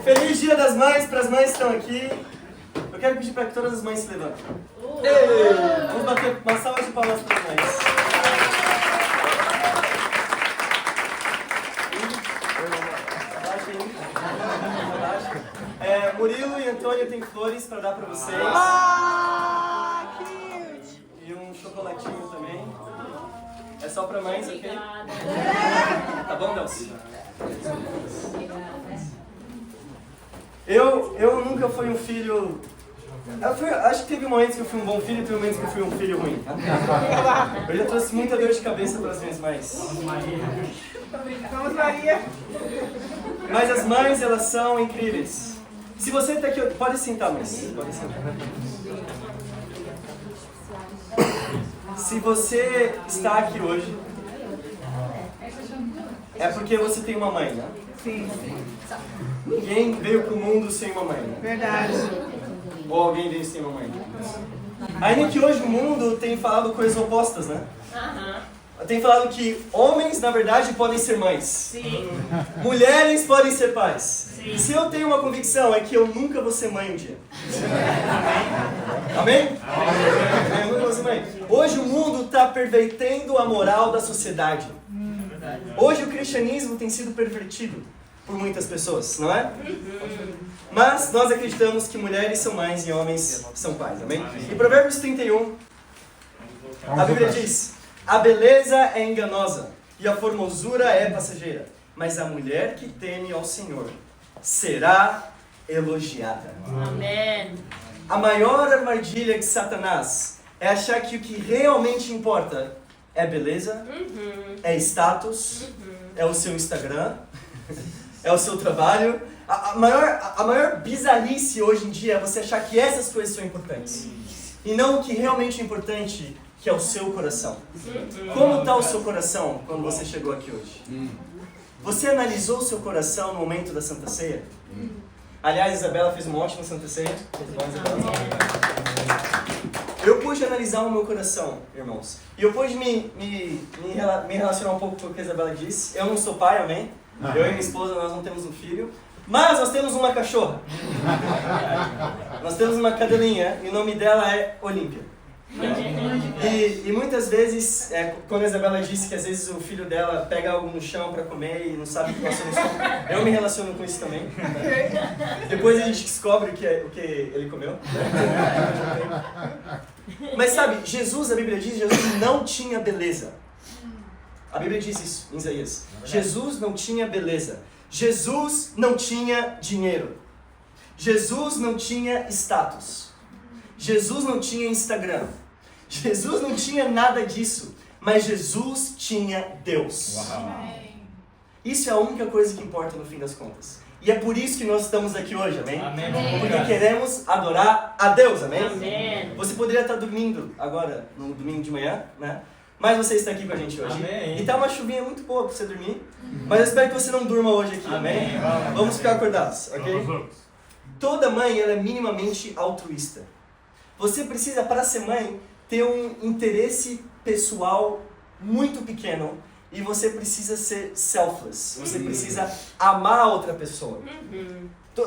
Feliz Dia das Mães para as mães que estão aqui. Eu quero pedir para que todas as mães se levantem. Vamos bater uma salva de palmas para as mães. Murilo e Antônio têm flores para dar para vocês. E um chocolatinho também. É só para mães, ok? Tá bom, Delcio? Eu nunca fui um filho... acho que teve momentos que eu fui um bom filho e teve momentos que eu fui um filho ruim. Eu já trouxe muita dor de cabeça para as minhas mães. Vamos, Maria! Mas as mães, elas são incríveis. Se você está aqui... Pode sentar, mas... Pode sentar. Se você está aqui hoje, é porque você tem uma mãe, né? Sim. Ninguém veio pro mundo sem uma mãe, né? Verdade. Ou alguém veio sem uma mãe. Ainda que hoje o mundo tem falado coisas opostas, né? Tem falado que homens, na verdade, podem ser mães. Sim. Mulheres podem ser pais. Sim. Se eu tenho uma convicção, é que eu nunca vou ser mãe um dia. Amém? Eu nunca vou ser mãe. Hoje o mundo está pervertendo a moral da sociedade. Hoje o cristianismo tem sido pervertido por muitas pessoas, não é? Mas nós acreditamos que mulheres são mães e homens são pais, amém? Em Provérbios 31, a Bíblia diz: a beleza é enganosa e a formosura é passageira, mas a mulher que teme ao Senhor será elogiada. Amém. A maior armadilha de Satanás é achar que o que realmente importa é beleza, é status, é o seu Instagram, é o seu trabalho. A maior bizarrice hoje em dia é você achar que essas coisas são importantes. E não o que realmente é importante, que é o seu coração. Como está o seu coração quando você chegou aqui hoje? Você analisou o seu coração no momento da Santa Ceia? Aliás, Isabela fez uma ótima Santa Ceia. Muito bom, Isabela. Eu pude analisar o meu coração, irmãos. E eu pude me relacionar um pouco com o que a Isabela disse. Eu não sou pai, amém? Eu e minha esposa, nós não temos um filho. Mas nós temos uma cachorra. Nós temos uma cadelinha e o nome dela é Olímpia. E muitas vezes, quando a Isabela disse que às vezes o filho dela pega algo no chão para comer e não sabe o que passou no estômago, eu me relaciono com isso também. Depois a gente descobre o que ele comeu. Mas sabe, Jesus, a Bíblia diz, Jesus não tinha beleza. A Bíblia diz isso em Isaías. Jesus não tinha beleza. Jesus não tinha dinheiro. Jesus não tinha status. Jesus não tinha Instagram. Jesus não tinha nada disso. Mas Jesus tinha Deus. Uau. Isso é a única coisa que importa no fim das contas. E é por isso que nós estamos aqui hoje, amém? Amém. Porque queremos adorar a Deus, amém? Amém. Você poderia estar dormindo agora, no domingo de manhã, né? Mas você está aqui com a gente hoje. Amém. E tá uma chuvinha muito boa para você dormir. Mas eu espero que você não durma hoje aqui, amém? Vamos ficar acordados, ok? Toda mãe, ela é minimamente altruísta. Você precisa, para ser mãe, ter um interesse pessoal muito pequeno. E você precisa ser selfless. Você precisa amar a outra pessoa.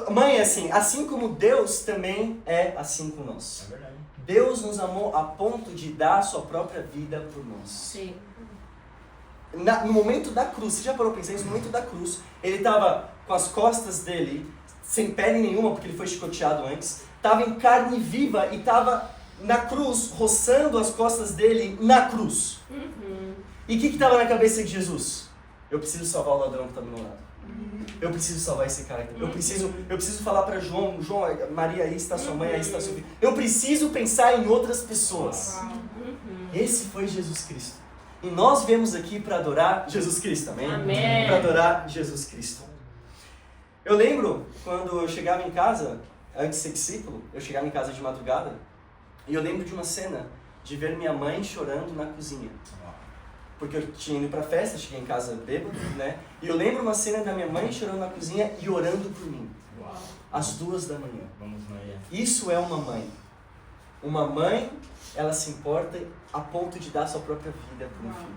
Mãe é assim como Deus também é assim com nós. É verdade. Deus nos amou a ponto de dar a sua própria vida por nós. Sim. No momento da cruz, você já parou para pensar isso? No momento da cruz, ele estava com as costas dele, sem pele nenhuma, porque ele foi chicoteado antes, estava em carne viva e estava na cruz, roçando as costas dele na cruz. E o que estava na cabeça de Jesus? Eu preciso salvar o ladrão que está do meu lado. Eu preciso salvar esse cara. Eu preciso falar para João, Maria, aí está sua mãe, aí está seu filho. Eu preciso pensar em outras pessoas. Esse foi Jesus Cristo. E nós viemos aqui para adorar Jesus Cristo, amém? Amém. Para adorar Jesus Cristo. Eu lembro quando eu chegava em casa, antes de ser discípulo, eu chegava em casa de madrugada, e eu lembro de uma cena de ver minha mãe chorando na cozinha. Porque eu tinha ido pra festa, cheguei em casa bêbado, né? E eu lembro uma cena da minha mãe chorando na cozinha e orando por mim. Às 2 da manhã. Isso é uma mãe. Uma mãe, ela se importa a ponto de dar sua própria vida por um filho.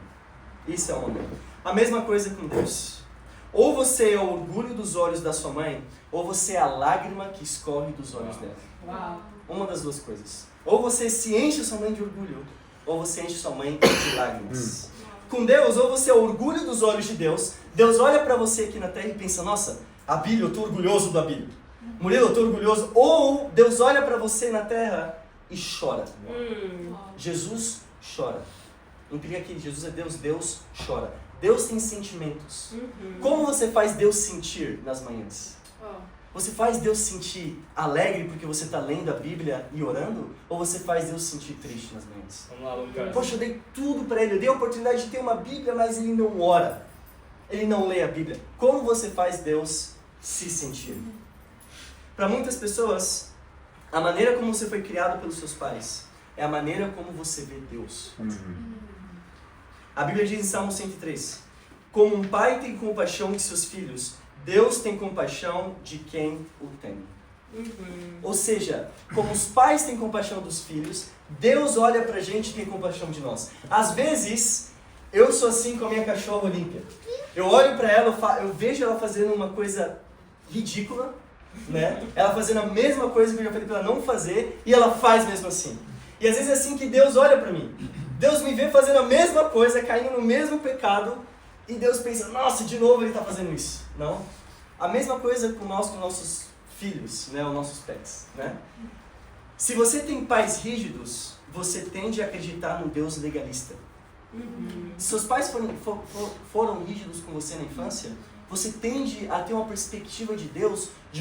Isso é uma mãe. A mesma coisa com Deus. Ou você é o orgulho dos olhos da sua mãe, ou você é a lágrima que escorre dos olhos dela. Uau. Uma das duas coisas. Ou você se enche sua mãe de orgulho, ou você enche sua mãe de lágrimas. Com Deus, ou você é o orgulho dos olhos de Deus. Deus olha pra você aqui na terra e pensa, nossa, Abílio, eu tô orgulhoso do Abílio. Murilo, eu tô orgulhoso. Ou Deus olha pra você na terra e chora. Jesus chora. Implica que Jesus é Deus, Deus chora. Deus tem sentimentos. Como você faz Deus sentir nas manhãs? Você faz Deus sentir alegre porque você está lendo a Bíblia e orando? Ou você faz Deus sentir triste nas manhãs? Vamos lá, Lucas. Poxa, eu dei tudo para ele, eu dei a oportunidade de ter uma Bíblia, mas ele não ora. Ele não lê a Bíblia. Como você faz Deus se sentir? Para muitas pessoas, a maneira como você foi criado pelos seus pais é a maneira como você vê Deus. A Bíblia diz em Salmo 103, como um pai tem compaixão de seus filhos, Deus tem compaixão de quem o teme. Ou seja, como os pais têm compaixão dos filhos, Deus olha pra gente e tem compaixão de nós. Às vezes, eu sou assim com a minha cachorra Olímpia. Eu olho pra ela, eu vejo ela fazendo uma coisa ridícula, né? Ela fazendo a mesma coisa que eu já falei pra ela não fazer, e ela faz mesmo assim. E às vezes é assim que Deus olha pra mim. Deus me vê fazendo a mesma coisa, caindo no mesmo pecado, e Deus pensa, nossa, de novo ele está fazendo isso. Não. A mesma coisa com nossos filhos, né, os nossos pets. Né? Se você tem pais rígidos, você tende a acreditar no Deus legalista. Se seus pais foram rígidos com você na infância, você tende a ter uma perspectiva de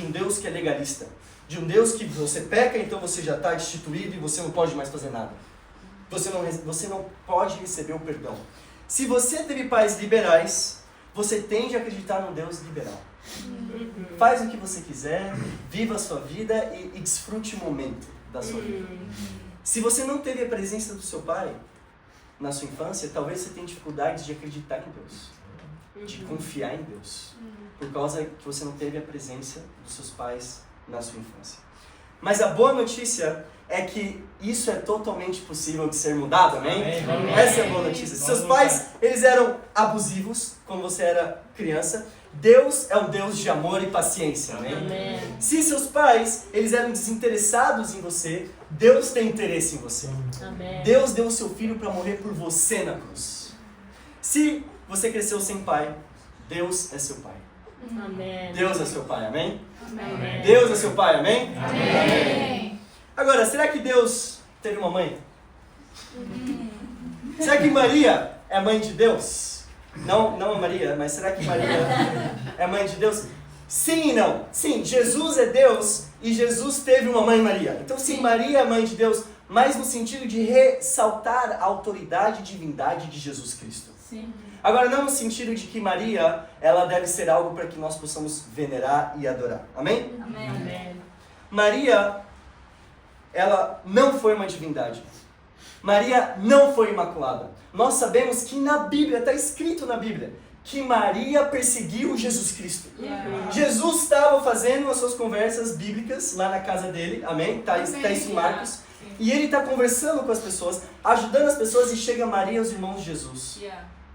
um Deus que é legalista. De um Deus que você peca, então você já está destituído e você não pode mais fazer nada. Você não pode receber o perdão. Se você teve pais liberais, você tende a acreditar num Deus liberal. Faz o que você quiser, viva a sua vida e desfrute o momento da sua vida. Se você não teve a presença do seu pai na sua infância, talvez você tenha dificuldade de acreditar em Deus, de confiar em Deus, por causa que você não teve a presença dos seus pais na sua infância. Mas a boa notícia é que isso é totalmente possível de ser mudado, amém? Amém. Essa é a boa notícia. Se seus pais, eles eram abusivos quando você era criança, Deus é um Deus de amor e paciência, amém? Amém. Se seus pais, eles eram desinteressados em você, Deus tem interesse em você. Amém. Deus deu o seu filho para morrer por você na cruz. Se você cresceu sem pai, Deus é seu pai. Amém. Deus é seu pai, amém? Amém. Deus é seu pai, amém? Amém. Agora, será que Deus teve uma mãe? Será que Maria é mãe de Deus? Não a Maria, mas será que Maria é mãe de Deus? Sim e não. Sim, Jesus é Deus e Jesus teve uma mãe Maria. Então sim, Maria é mãe de Deus, mas no sentido de ressaltar a autoridade e divindade de Jesus Cristo. Sim. Agora, não no sentido de que Maria, ela deve ser algo para que nós possamos venerar e adorar. Amém? Amém. Amém. Maria, ela não foi uma divindade. Maria não foi imaculada. Nós sabemos que na Bíblia, está escrito na Bíblia, que Maria perseguiu Jesus Cristo. Jesus estava fazendo as suas conversas bíblicas lá na casa dele, amém? Está isso em Marcos. E ele está conversando com as pessoas, ajudando as pessoas, e chega Maria e os irmãos de Jesus.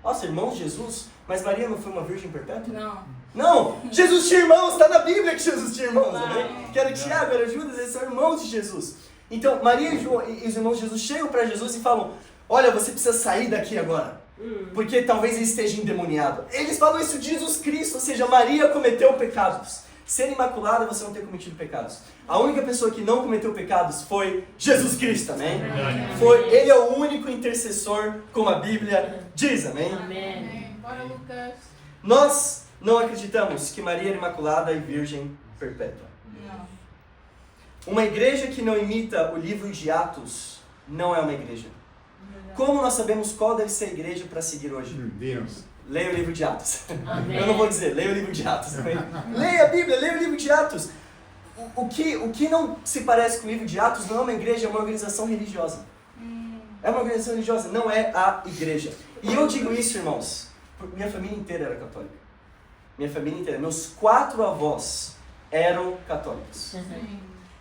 Nossa, irmãos de Jesus? Mas Maria não foi uma virgem perpétua? Não. Não! Jesus tinha irmãos, está na Bíblia que Jesus tinha irmãos, amém? Que era Tiago, era Judas, eles são irmãos de Jesus. Então, Maria e os irmãos de Jesus chegam para Jesus e falam, olha, você precisa sair daqui agora, porque talvez ele esteja endemoniado. Eles falam isso de Jesus Cristo, ou seja, Maria cometeu pecados. Ser imaculada, você não ter cometido pecados. A única pessoa que não cometeu pecados foi Jesus Cristo, amém? Ele é o único intercessor, como a Bíblia diz, amém? Amém. Bora, Lucas. Nós não acreditamos que Maria era imaculada e virgem perpétua. Não. Uma igreja que não imita o livro de Atos não é uma igreja. Como nós sabemos qual deve ser a igreja para seguir hoje? Deus. Leia o livro de Atos. Amém. Eu não vou dizer, leia o livro de Atos. Leia a Bíblia, leia o livro de Atos. O que não se parece com o livro de Atos não é uma igreja, é uma organização religiosa. É uma organização religiosa, não é a igreja. E eu digo isso, irmãos, porque minha família inteira era católica. Minha família inteira. Meus 4 avós eram católicos.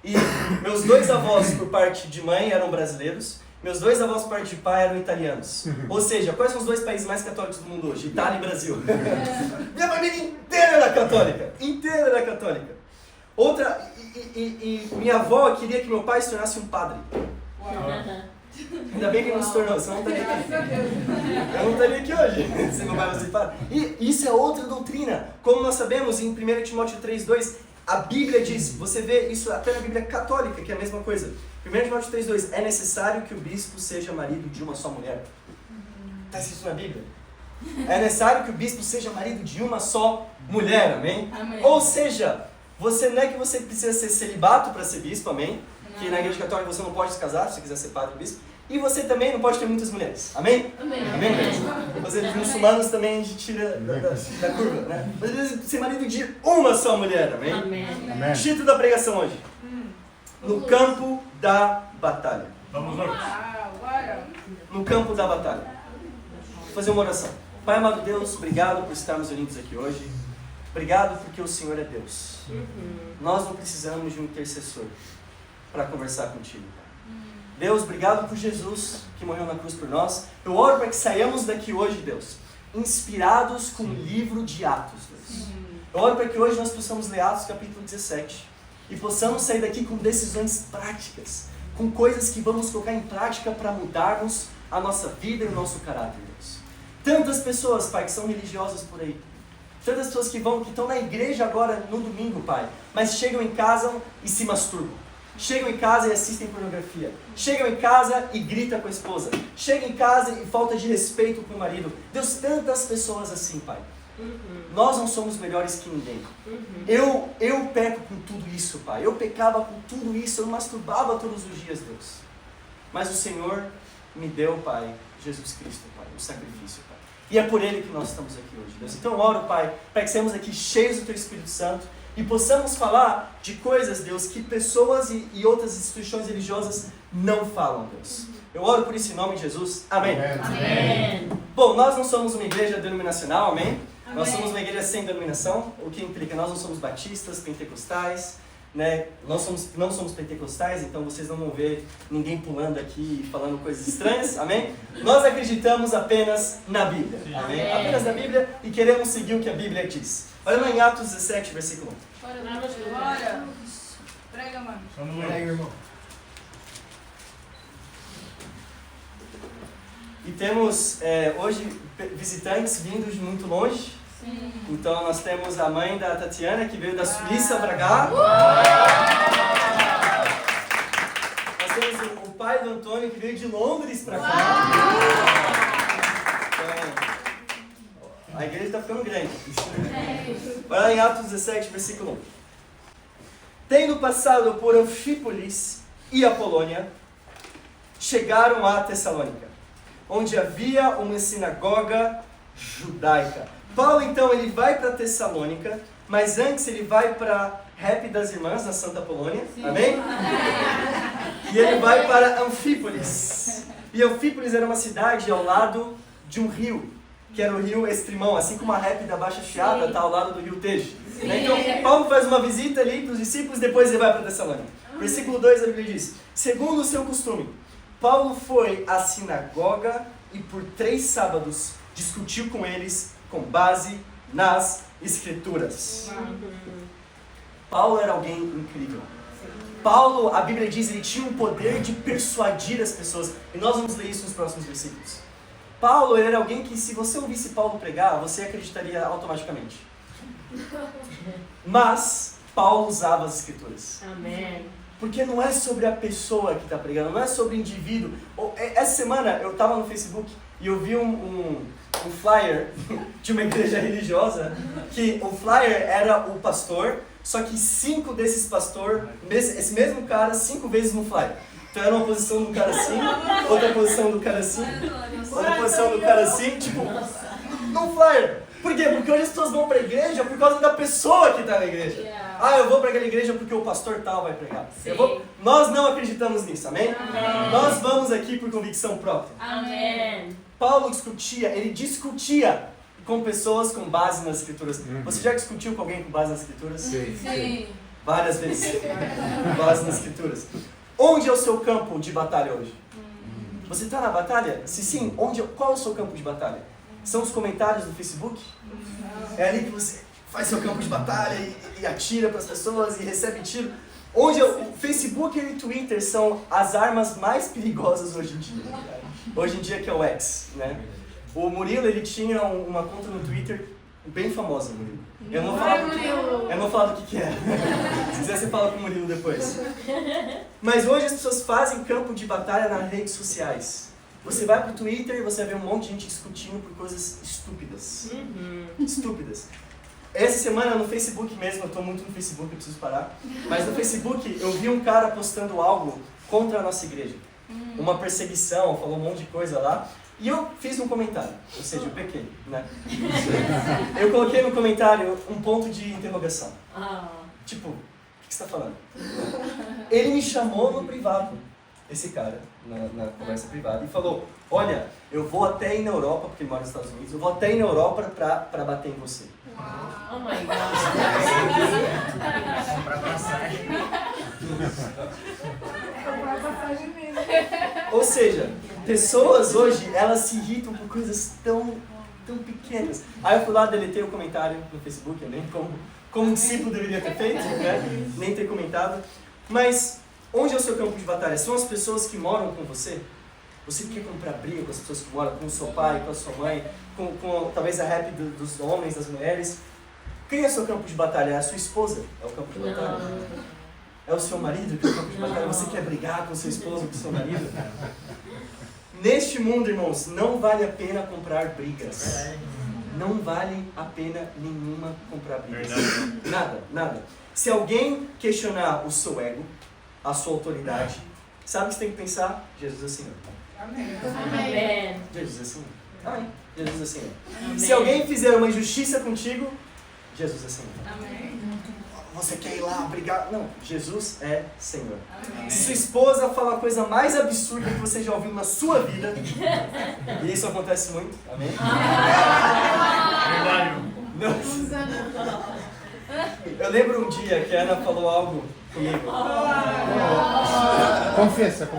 E meus 2 avós, por parte de mãe, eram brasileiros. Meus dois avós por parte de pai eram italianos. Ou seja, quais são os dois países mais católicos do mundo hoje? Itália e Brasil. Minha família inteira era católica. Inteira era católica. Outra, e minha avó queria que meu pai se tornasse um padre. Ainda bem que ele não se tornou, senão eu não estaria aqui. Eu não estaria aqui hoje, se meu pai fosse padre. E isso é outra doutrina. Como nós sabemos em 1 Timóteo 3,2, a Bíblia diz, você vê isso até na Bíblia católica, que é a mesma coisa. 1 Timóteo 3,2, é necessário que o bispo seja marido de uma só mulher. Está escrito na Bíblia. É necessário que o bispo seja marido de uma só mulher, amém? Amém. Ou seja, você não é que você precisa ser celibato para ser bispo, amém? Que na igreja católica você não pode se casar, se você quiser ser padre ou bispo. E você também não pode ter muitas mulheres, amém? Amém. Amém, gente? Os muçulmanos também a gente tira da curva, né? Mas precisa ser marido de uma só mulher, amém? Amém. Título da pregação hoje. No campo da batalha. Vamos lá. Agora. No campo da batalha. Vou fazer uma oração. Pai amado Deus, obrigado por estarmos unidos aqui hoje. Obrigado porque o Senhor é Deus. Nós não precisamos de um intercessor para conversar contigo, Pai. Deus, obrigado por Jesus que morreu na cruz por nós. Eu oro para que saiamos daqui hoje, Deus, inspirados com o livro de Atos, Deus. Eu oro para que hoje nós possamos ler Atos capítulo 17 e possamos sair daqui com decisões práticas, com coisas que vamos colocar em prática para mudarmos a nossa vida e o nosso caráter, Deus. Tantas pessoas, Pai, que são religiosas por aí. Tantas pessoas que estão na igreja agora no domingo, Pai, mas chegam em casa e se masturbam. Chegam em casa e assistem pornografia. Chegam em casa e gritam com a esposa. Chegam em casa e falta de respeito com o marido. Deus, tantas pessoas assim, Pai. Nós não somos melhores que ninguém. Eu peco com tudo isso, Pai. Eu pecava com tudo isso. Eu masturbava todos os dias, Deus. Mas o Senhor me deu, Pai, Jesus Cristo, Pai, o sacrifício, Pai. E é por Ele que nós estamos aqui hoje, Deus. Então eu oro, Pai, para que sejamos aqui cheios do Teu Espírito Santo e possamos falar de coisas, Deus, que pessoas e outras instituições religiosas não falam, Deus. Eu oro por isso em nome de Jesus. Amém. Amém. Bom, nós não somos uma igreja denominacional, amém? Amém. Nós somos uma igreja sem denominação, o que implica que nós não somos batistas, pentecostais, né? Nós não somos pentecostais, então vocês não vão ver ninguém pulando aqui e falando coisas estranhas, amém? Nós acreditamos apenas na Bíblia, amém? Amém. Apenas na Bíblia e queremos seguir o que a Bíblia diz. Olha lá em Atos 17, versículo 1. Bora. Prega, mano. Vamos lá. Irmão. E temos hoje visitantes vindos de muito longe. Sim. Então nós temos a mãe da Tatiana, que veio da Suíça para cá. Nós temos o pai do Antônio, que veio de Londres para cá. Então, a igreja está ficando grande. Olha lá em Atos 17, versículo 1. Tendo passado por Anfípolis e Apolônia, chegaram a Tessalônica, onde havia uma sinagoga judaica. Paulo, então, ele vai para Tessalônica, mas antes ele vai para Rap das Irmãs, na Santa Polônia, amém? E ele vai para Anfípolis. E Anfípolis era uma cidade ao lado de um rio, que era o rio Estrimão, assim como a Rap da Baixa Chiada está ao lado do rio Tejo. Então, Paulo faz uma visita ali para os discípulos, depois ele vai para Tessalônica. Versículo 2, a Bíblia diz: segundo o seu costume, Paulo foi à sinagoga e por 3 sábados discutiu com eles com base nas Escrituras. Paulo era alguém incrível. Paulo, a Bíblia diz, ele tinha um poder de persuadir as pessoas. E nós vamos ler isso nos próximos versículos. Paulo era alguém que, se você ouvisse Paulo pregar, você acreditaria automaticamente. Mas Paulo usava as Escrituras. Amém. Porque não é sobre a pessoa que está pregando, não é sobre o indivíduo. Essa semana eu estava no Facebook e eu vi um flyer de uma igreja religiosa, que o flyer era o pastor, só que 5 desses pastores, esse mesmo cara, 5 vezes no flyer. Então era uma posição do cara assim, outra posição do cara assim, outra posição do cara assim, tipo, no flyer. Por quê? Porque hoje as pessoas vão para a igreja por causa da pessoa que está na igreja. Ah, eu vou para aquela igreja porque o pastor tal vai pregar. Nós não acreditamos nisso, amém? Nós vamos aqui por convicção própria. Amém. Paulo ele discutia com pessoas com base nas Escrituras. Você já discutiu com alguém com base nas Escrituras? Sim. Várias vezes. Com base nas Escrituras. Onde é o seu campo de batalha hoje? Você está na batalha? Se sim, qual é o seu campo de batalha? São os comentários do Facebook? É ali que você faz seu campo de batalha e atira para as pessoas e recebe tiro? O Facebook e o Twitter são as armas mais perigosas hoje em dia. Hoje em dia que é o X, né? O Murilo, ele tinha uma conta no Twitter bem famosa, Murilo. Eu não vou falar do que é. Se quiser, você fala com o Murilo depois. Mas hoje as pessoas fazem campo de batalha nas redes sociais. Você vai pro Twitter e você vê um monte de gente discutindo por coisas estúpidas. Estúpidas. Essa semana no Facebook mesmo, eu tô muito no Facebook, eu preciso parar. Mas no Facebook eu vi um cara postando algo contra a nossa igreja. Uma perseguição, falou um monte de coisa lá. E eu fiz um comentário, ou seja, eu pequei, né? Eu coloquei no comentário um ponto de interrogação. Tipo, o que você está falando? Ele me chamou no privado, esse cara, na conversa privada, e falou, olha, eu vou até ir na Europa, porque ele mora nos Estados Unidos, eu vou até ir na Europa pra bater em você. Oh my God. Comprar passagem. Ou seja, pessoas hoje, elas se irritam por coisas tão pequenas. Aí eu fui lá, deletei o comentário no Facebook, nem como um discípulo deveria ter feito, né? Nem ter comentado. Mas onde é o seu campo de batalha? São as pessoas que moram com você? Você quer comprar briga com as pessoas que moram com o seu pai, com a sua mãe, com talvez a rap dos homens, das mulheres? Quem é o seu campo de batalha? É a sua esposa? É o campo de batalha? É o seu marido que é o campo de batalha? Você quer brigar com o seu esposo, com o seu marido? Neste mundo, irmãos, não vale a pena comprar brigas. Não vale a pena nenhuma comprar brigas. Nada. Se alguém questionar o seu ego, a sua autoridade, sabe o que você tem que pensar? Jesus é Senhor. Amém. Jesus é Senhor. Amém. Jesus é Senhor. Se alguém fizer uma injustiça contigo, Jesus é Senhor. Amém. Você quer ir lá brigar? Não, Jesus é Senhor. Amém. Se sua esposa fala a coisa mais absurda que você já ouviu na sua vida, e isso acontece muito, amém? Verdade. Não. Eu lembro um dia que a Ana falou algo comigo. Confessa.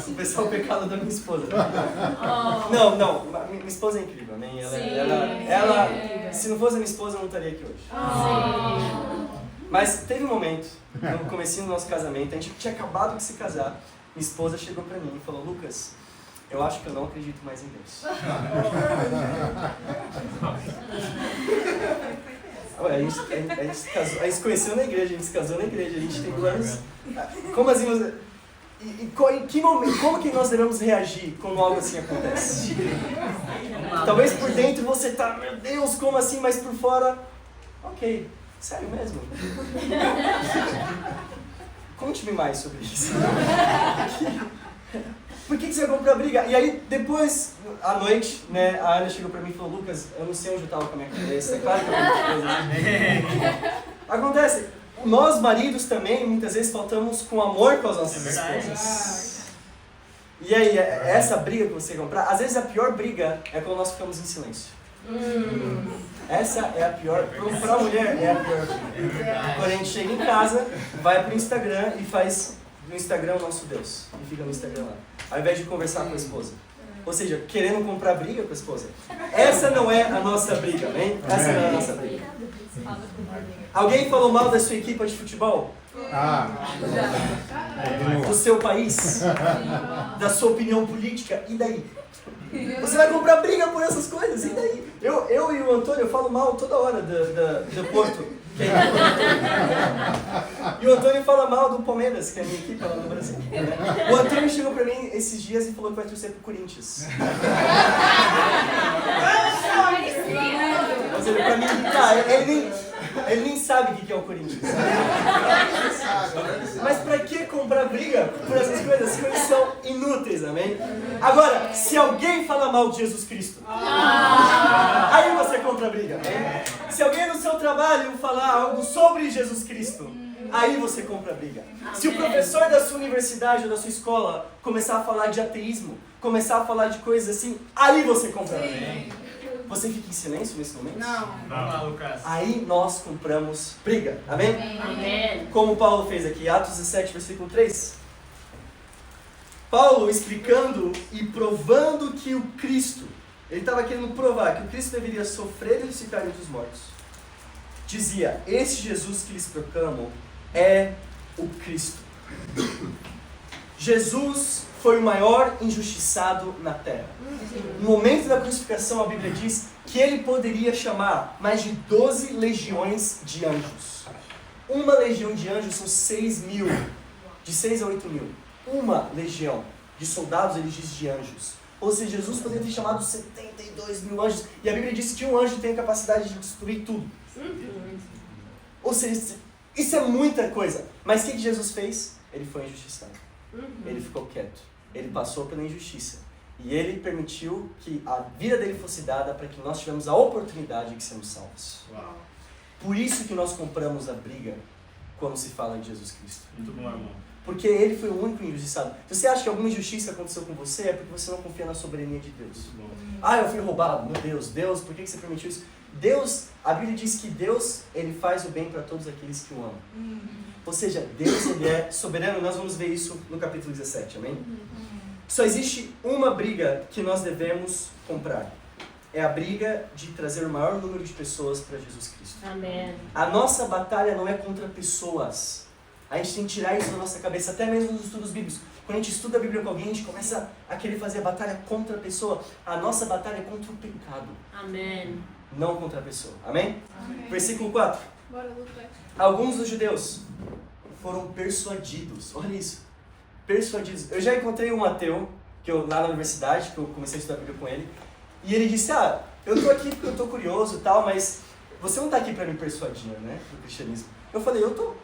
Confessar o pecado da minha esposa. Não, minha esposa é incrível, amém? Ela, se não fosse a minha esposa, eu não estaria aqui hoje. Mas teve um momento, no comecinho do nosso casamento, a gente tinha acabado de se casar, minha esposa chegou pra mim e falou, Lucas, eu acho que eu não acredito mais em Deus. A gente se conheceu na igreja, a gente se casou na igreja, a gente tem planos. Como assim você... Em que momento, como que nós devemos reagir quando algo assim acontece? Talvez por dentro você tá, meu Deus, como assim? Mas por fora, ok, sério mesmo? Conte-me mais sobre isso. Por que você vai comprar briga? E aí, depois, à noite, né, a Ana chegou pra mim e falou, Lucas, eu não sei onde eu tava com a minha cabeça, é claro que eu coisa. Acontece, nós maridos também, muitas vezes, faltamos com amor com as nossas esposas. E aí, essa briga que você comprar, às vezes a pior briga é quando nós ficamos em silêncio. Essa é a pior, pra mulher é a pior briga. Quando a gente chega em casa, vai pro Instagram e faz no Instagram o nosso Deus. E fica no Instagram lá. Ao invés de conversar com a esposa. Ou seja, querendo comprar briga com a esposa. Essa não é a nossa briga, hein? Essa não é a nossa briga. Alguém falou mal da sua equipe de futebol? Do seu país? Da sua opinião política? E daí? Você vai comprar briga por essas coisas? E daí? Eu e o Antônio, eu falo mal toda hora do Porto. E o Antônio fala mal do Palmeiras, que é a minha equipe lá no Brasil. O Antônio chegou pra mim esses dias e falou que vai torcer pro Corinthians. Ou seja, pra mim, ele nem sabe o que é o Corinthians. Mas pra que comprar briga por essas coisas? Essas coisas são inúteis, amém? Agora, se alguém fala mal de Jesus Cristo, aí você compra briga, amém? Se alguém no seu trabalho falar algo sobre Jesus Cristo, aí você compra briga. Se o professor da sua universidade ou da sua escola começar a falar de ateísmo, começar a falar de coisas assim, aí você compra briga. Você fica em silêncio nesse momento? Não, Lucas. Aí nós compramos briga. Amém? Amém. Como Paulo fez aqui, Atos 17, versículo 3. Paulo explicando e provando que o Cristo, ele estava querendo provar que o Cristo deveria sofrer e ressuscitar entre os mortos. Dizia, esse Jesus que eles proclamam é o Cristo. Jesus foi o maior injustiçado na terra. No momento da crucificação, a Bíblia diz que ele poderia chamar mais de 12 legiões de anjos. Uma legião de anjos são 6 mil, de 6 a 8 mil. Uma legião de soldados, ele diz de anjos. Ou seja, Jesus poderia ter chamado 72 mil anjos. E a Bíblia diz que um anjo tem a capacidade de destruir tudo. Ou seja, isso é muita coisa. Mas o que Jesus fez? Ele foi injustiçado. Ele ficou quieto. Ele passou pela injustiça. E ele permitiu que a vida dele fosse dada para que nós tivéssemos a oportunidade de sermos salvos. Uau. Por isso que nós compramos a briga quando se fala em Jesus Cristo. Muito bom, irmão. Porque ele foi o único injustiçado. Se você acha que alguma injustiça aconteceu com você, é porque você não confia na soberania de Deus. Muito bom. Ah, eu fui roubado. Meu Deus, por que você permitiu isso? Deus, a Bíblia diz que Deus, ele faz o bem para todos aqueles que o amam. Ou seja, Deus, ele é soberano. Nós vamos ver isso no capítulo 17, amém? Só existe uma briga que nós devemos comprar. É a briga de trazer o maior número de pessoas para Jesus Cristo. Amém. A nossa batalha não é contra pessoas. A gente tem que tirar isso da nossa cabeça, até mesmo nos estudos bíblicos. Quando a gente estuda a Bíblia com alguém, a gente começa a querer fazer a batalha contra a pessoa. A nossa batalha é contra o pecado, Amém. não contra a pessoa. Amém? Versículo 4. Bora, Lucas. Alguns dos judeus foram persuadidos. Olha isso. Persuadidos. Eu já encontrei um ateu, lá na universidade, que eu comecei a estudar a Bíblia com ele. E ele disse, eu tô aqui porque eu tô curioso e tal, mas você não tá aqui para me persuadir, né, pro cristianismo. Eu falei, eu tô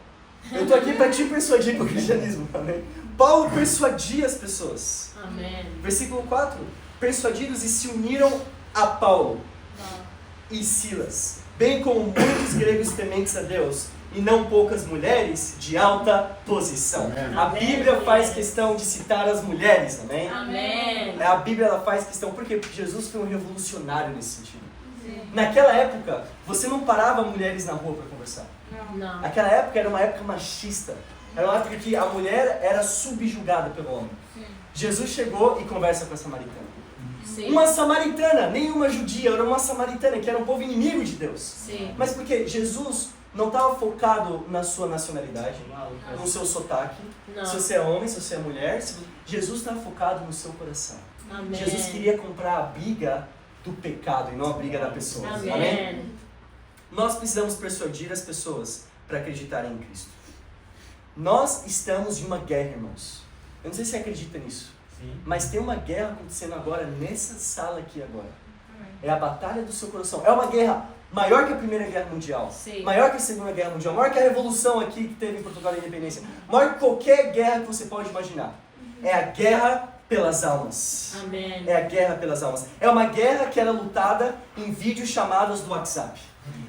aqui para te persuadir pro cristianismo, amém? Paulo persuadia as pessoas. Amém. Versículo 4. Persuadidos e se uniram a Paulo e Silas, bem como muitos gregos tementes a Deus, e não poucas mulheres de alta posição. Amém. A Bíblia faz questão de citar as mulheres, amém? Amém. A Bíblia ela faz questão, por quê? Porque Jesus foi um revolucionário nesse sentido. Naquela época, você não parava mulheres na rua para conversar. Não. Aquela época era uma época machista. Era uma época que a mulher era subjugada pelo homem. Jesus chegou e conversa com a samaritana. Sim. Uma samaritana, nem uma judia, era uma samaritana, que era um povo inimigo de Deus. Sim. Mas por quê? Jesus não estava focado na sua nacionalidade, no seu sotaque, Não. se você é homem, se você é mulher. Jesus estava focado no seu coração. Amém. Jesus queria comprar a briga do pecado e não a briga da pessoa. Amém. Amém? Nós precisamos persuadir as pessoas para acreditarem em Cristo. Nós estamos em uma guerra, irmãos. Eu não sei se você acredita nisso, Sim. mas tem uma guerra acontecendo agora, nessa sala aqui agora. É a batalha do seu coração. É uma guerra maior que a Primeira Guerra Mundial. Sim. Maior que a Segunda Guerra Mundial. Maior que a Revolução aqui que teve em Portugal a Independência. Maior que qualquer guerra que você pode imaginar. É a guerra pelas almas. Amém. É a guerra pelas almas. É uma guerra que era lutada em videochamadas do WhatsApp.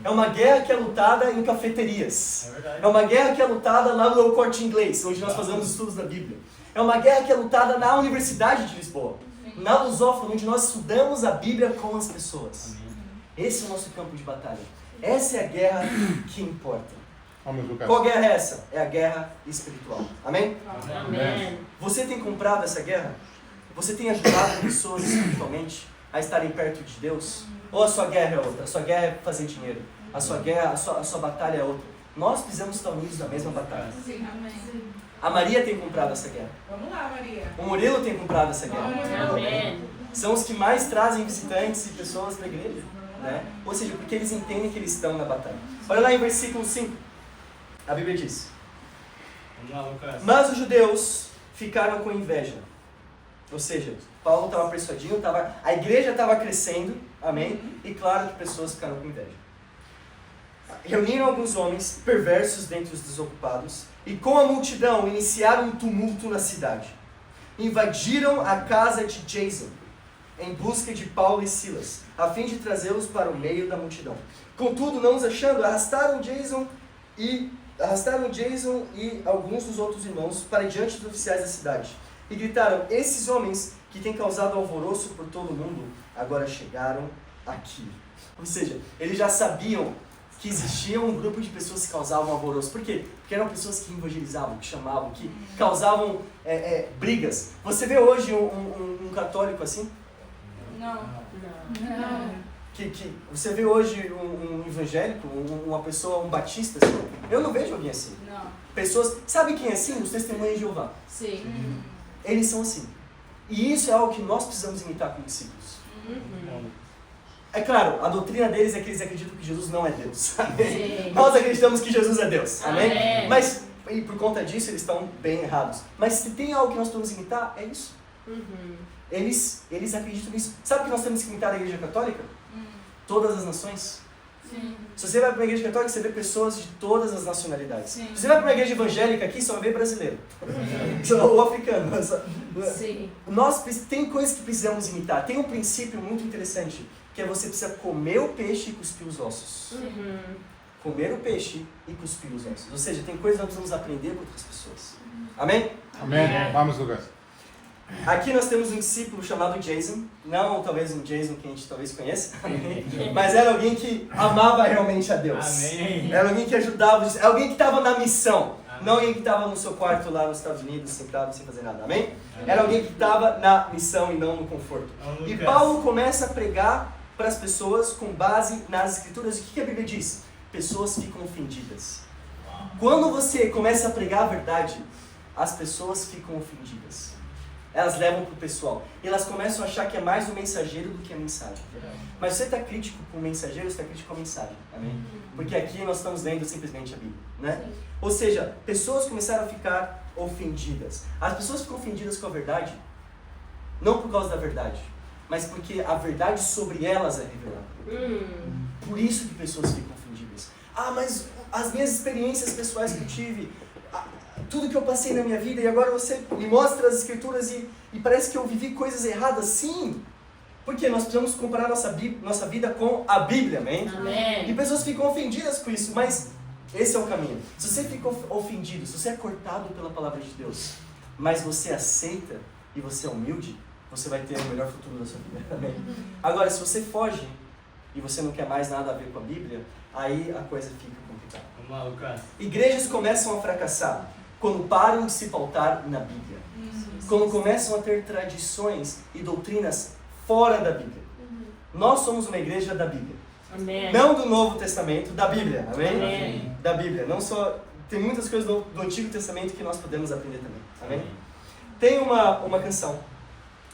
É uma guerra que é lutada em cafeterias. É verdade. É uma guerra que é lutada lá no Corte Inglês, onde nós fazemos estudos da Bíblia. É uma guerra que é lutada na Universidade de Lisboa, na Lusófona, onde nós estudamos a Bíblia com as pessoas. Esse é o nosso campo de batalha. Essa é a guerra que importa. Vamos, Lucas. Qual guerra é essa? É a guerra espiritual. Amém? Amém. Você tem comprado essa guerra? Você tem ajudado pessoas espiritualmente a estarem perto de Deus? Ou a sua guerra é outra? A sua guerra é fazer dinheiro. A sua guerra, a sua batalha é outra. Nós precisamos estar unidos na mesma batalha. Sim, amém. A Maria tem comprado essa guerra. Vamos lá, Maria. O Murilo tem comprado essa guerra. Amém. São os que mais trazem visitantes e pessoas para a igreja. Né? Ou seja, porque eles entendem que eles estão na batalha. Olha lá em versículo 5. A Bíblia diz: Vamos lá, Lucas. mas os judeus ficaram com inveja. Ou seja, Paulo estava persuadindo, a igreja estava crescendo, amém? E claro que pessoas ficaram com inveja. Reuniram alguns homens perversos dentre os desocupados e com a multidão iniciaram um tumulto na cidade. Invadiram a casa de Jason em busca de Paulo e Silas, a fim de trazê-los para o meio da multidão. Contudo, não os achando, arrastaram Jason e alguns dos outros irmãos para diante dos oficiais da cidade. E gritaram: esses homens que têm causado alvoroço por todo o mundo, agora chegaram aqui. Ou seja, eles já sabiam que existia um grupo de pessoas que causavam alvoroço. Por quê? Porque eram pessoas que evangelizavam, que chamavam, que causavam brigas. Você vê hoje um católico assim? Não. Não. Você vê hoje um evangélico, uma pessoa, um batista assim? Eu não vejo alguém assim. Não. Pessoas, sabe quem é assim? Os testemunhos de Jeová. Sim. Eles são assim. E isso é algo que nós precisamos imitar como discípulos. É claro, a doutrina deles é que eles acreditam que Jesus não é Deus. Amém? Sim. Nós acreditamos que Jesus é Deus. Amém? Amém. Mas, e por conta disso, eles estão bem errados. Mas se tem algo que nós podemos imitar, é isso. Eles acreditam nisso. Sabe o que nós temos que imitar da Igreja Católica? Todas as nações. Sim. Se você vai para uma igreja católica, você vê pessoas de todas as nacionalidades. Sim. Se você vai para uma igreja evangélica aqui, só vai ver brasileiro. Ou africano. Sim. Tem coisas que precisamos imitar. Tem um princípio muito interessante, que é você precisa comer o peixe e cuspir os ossos. Comer o peixe e cuspir os ossos. Ou seja, tem coisas que nós precisamos aprender com outras pessoas. Amém? Amém. Vamos, Lucas. Aqui nós temos um discípulo chamado Jason. Não talvez um Jason que a gente talvez conheça. Mas era alguém que amava realmente a Deus. Amém. Era alguém que ajudava. Alguém que estava na missão. Amém. Não alguém que estava no seu quarto lá nos Estados Unidos, sentado sem fazer nada. Amém? Era alguém que estava na missão e não no conforto. E Paulo começa a pregar para as pessoas com base nas escrituras. O que a Bíblia diz? Pessoas ficam ofendidas. Quando você começa a pregar a verdade, as pessoas ficam ofendidas. Elas levam para o pessoal. E elas começam a achar que é mais o mensageiro do que a mensagem. Mas você está crítico com o mensageiro, você está crítico com a mensagem. Amém? Porque aqui nós estamos lendo simplesmente a Bíblia. Né? Ou seja, pessoas começaram a ficar ofendidas. As pessoas ficam ofendidas com a verdade, não por causa da verdade, mas porque a verdade sobre elas é revelada. Por isso que pessoas ficam ofendidas. Ah, mas as minhas experiências pessoais que eu tive, tudo que eu passei na minha vida, e agora você me mostra as escrituras e parece que eu vivi coisas erradas. Sim, porque nós precisamos comparar nossa vida com a Bíblia, amém? Amém. E pessoas ficam ofendidas com isso, mas esse é o caminho. Se você fica ofendido, se você é cortado pela palavra de Deus, mas você aceita e você é humilde, você vai ter o melhor futuro da sua vida, amém? Agora, se você foge e você não quer mais nada a ver com a Bíblia, aí a coisa fica complicada. Vamos lá, Lucas. Igrejas começam a fracassar quando param de se pautar na Bíblia. Quando começam a ter tradições e doutrinas fora da Bíblia. Nós somos uma igreja da Bíblia. Amém. Não do Novo Testamento, da Bíblia. Amém? Amém. Da Bíblia. Não só, tem muitas coisas do Antigo Testamento que nós podemos aprender também. Amém? Tem uma canção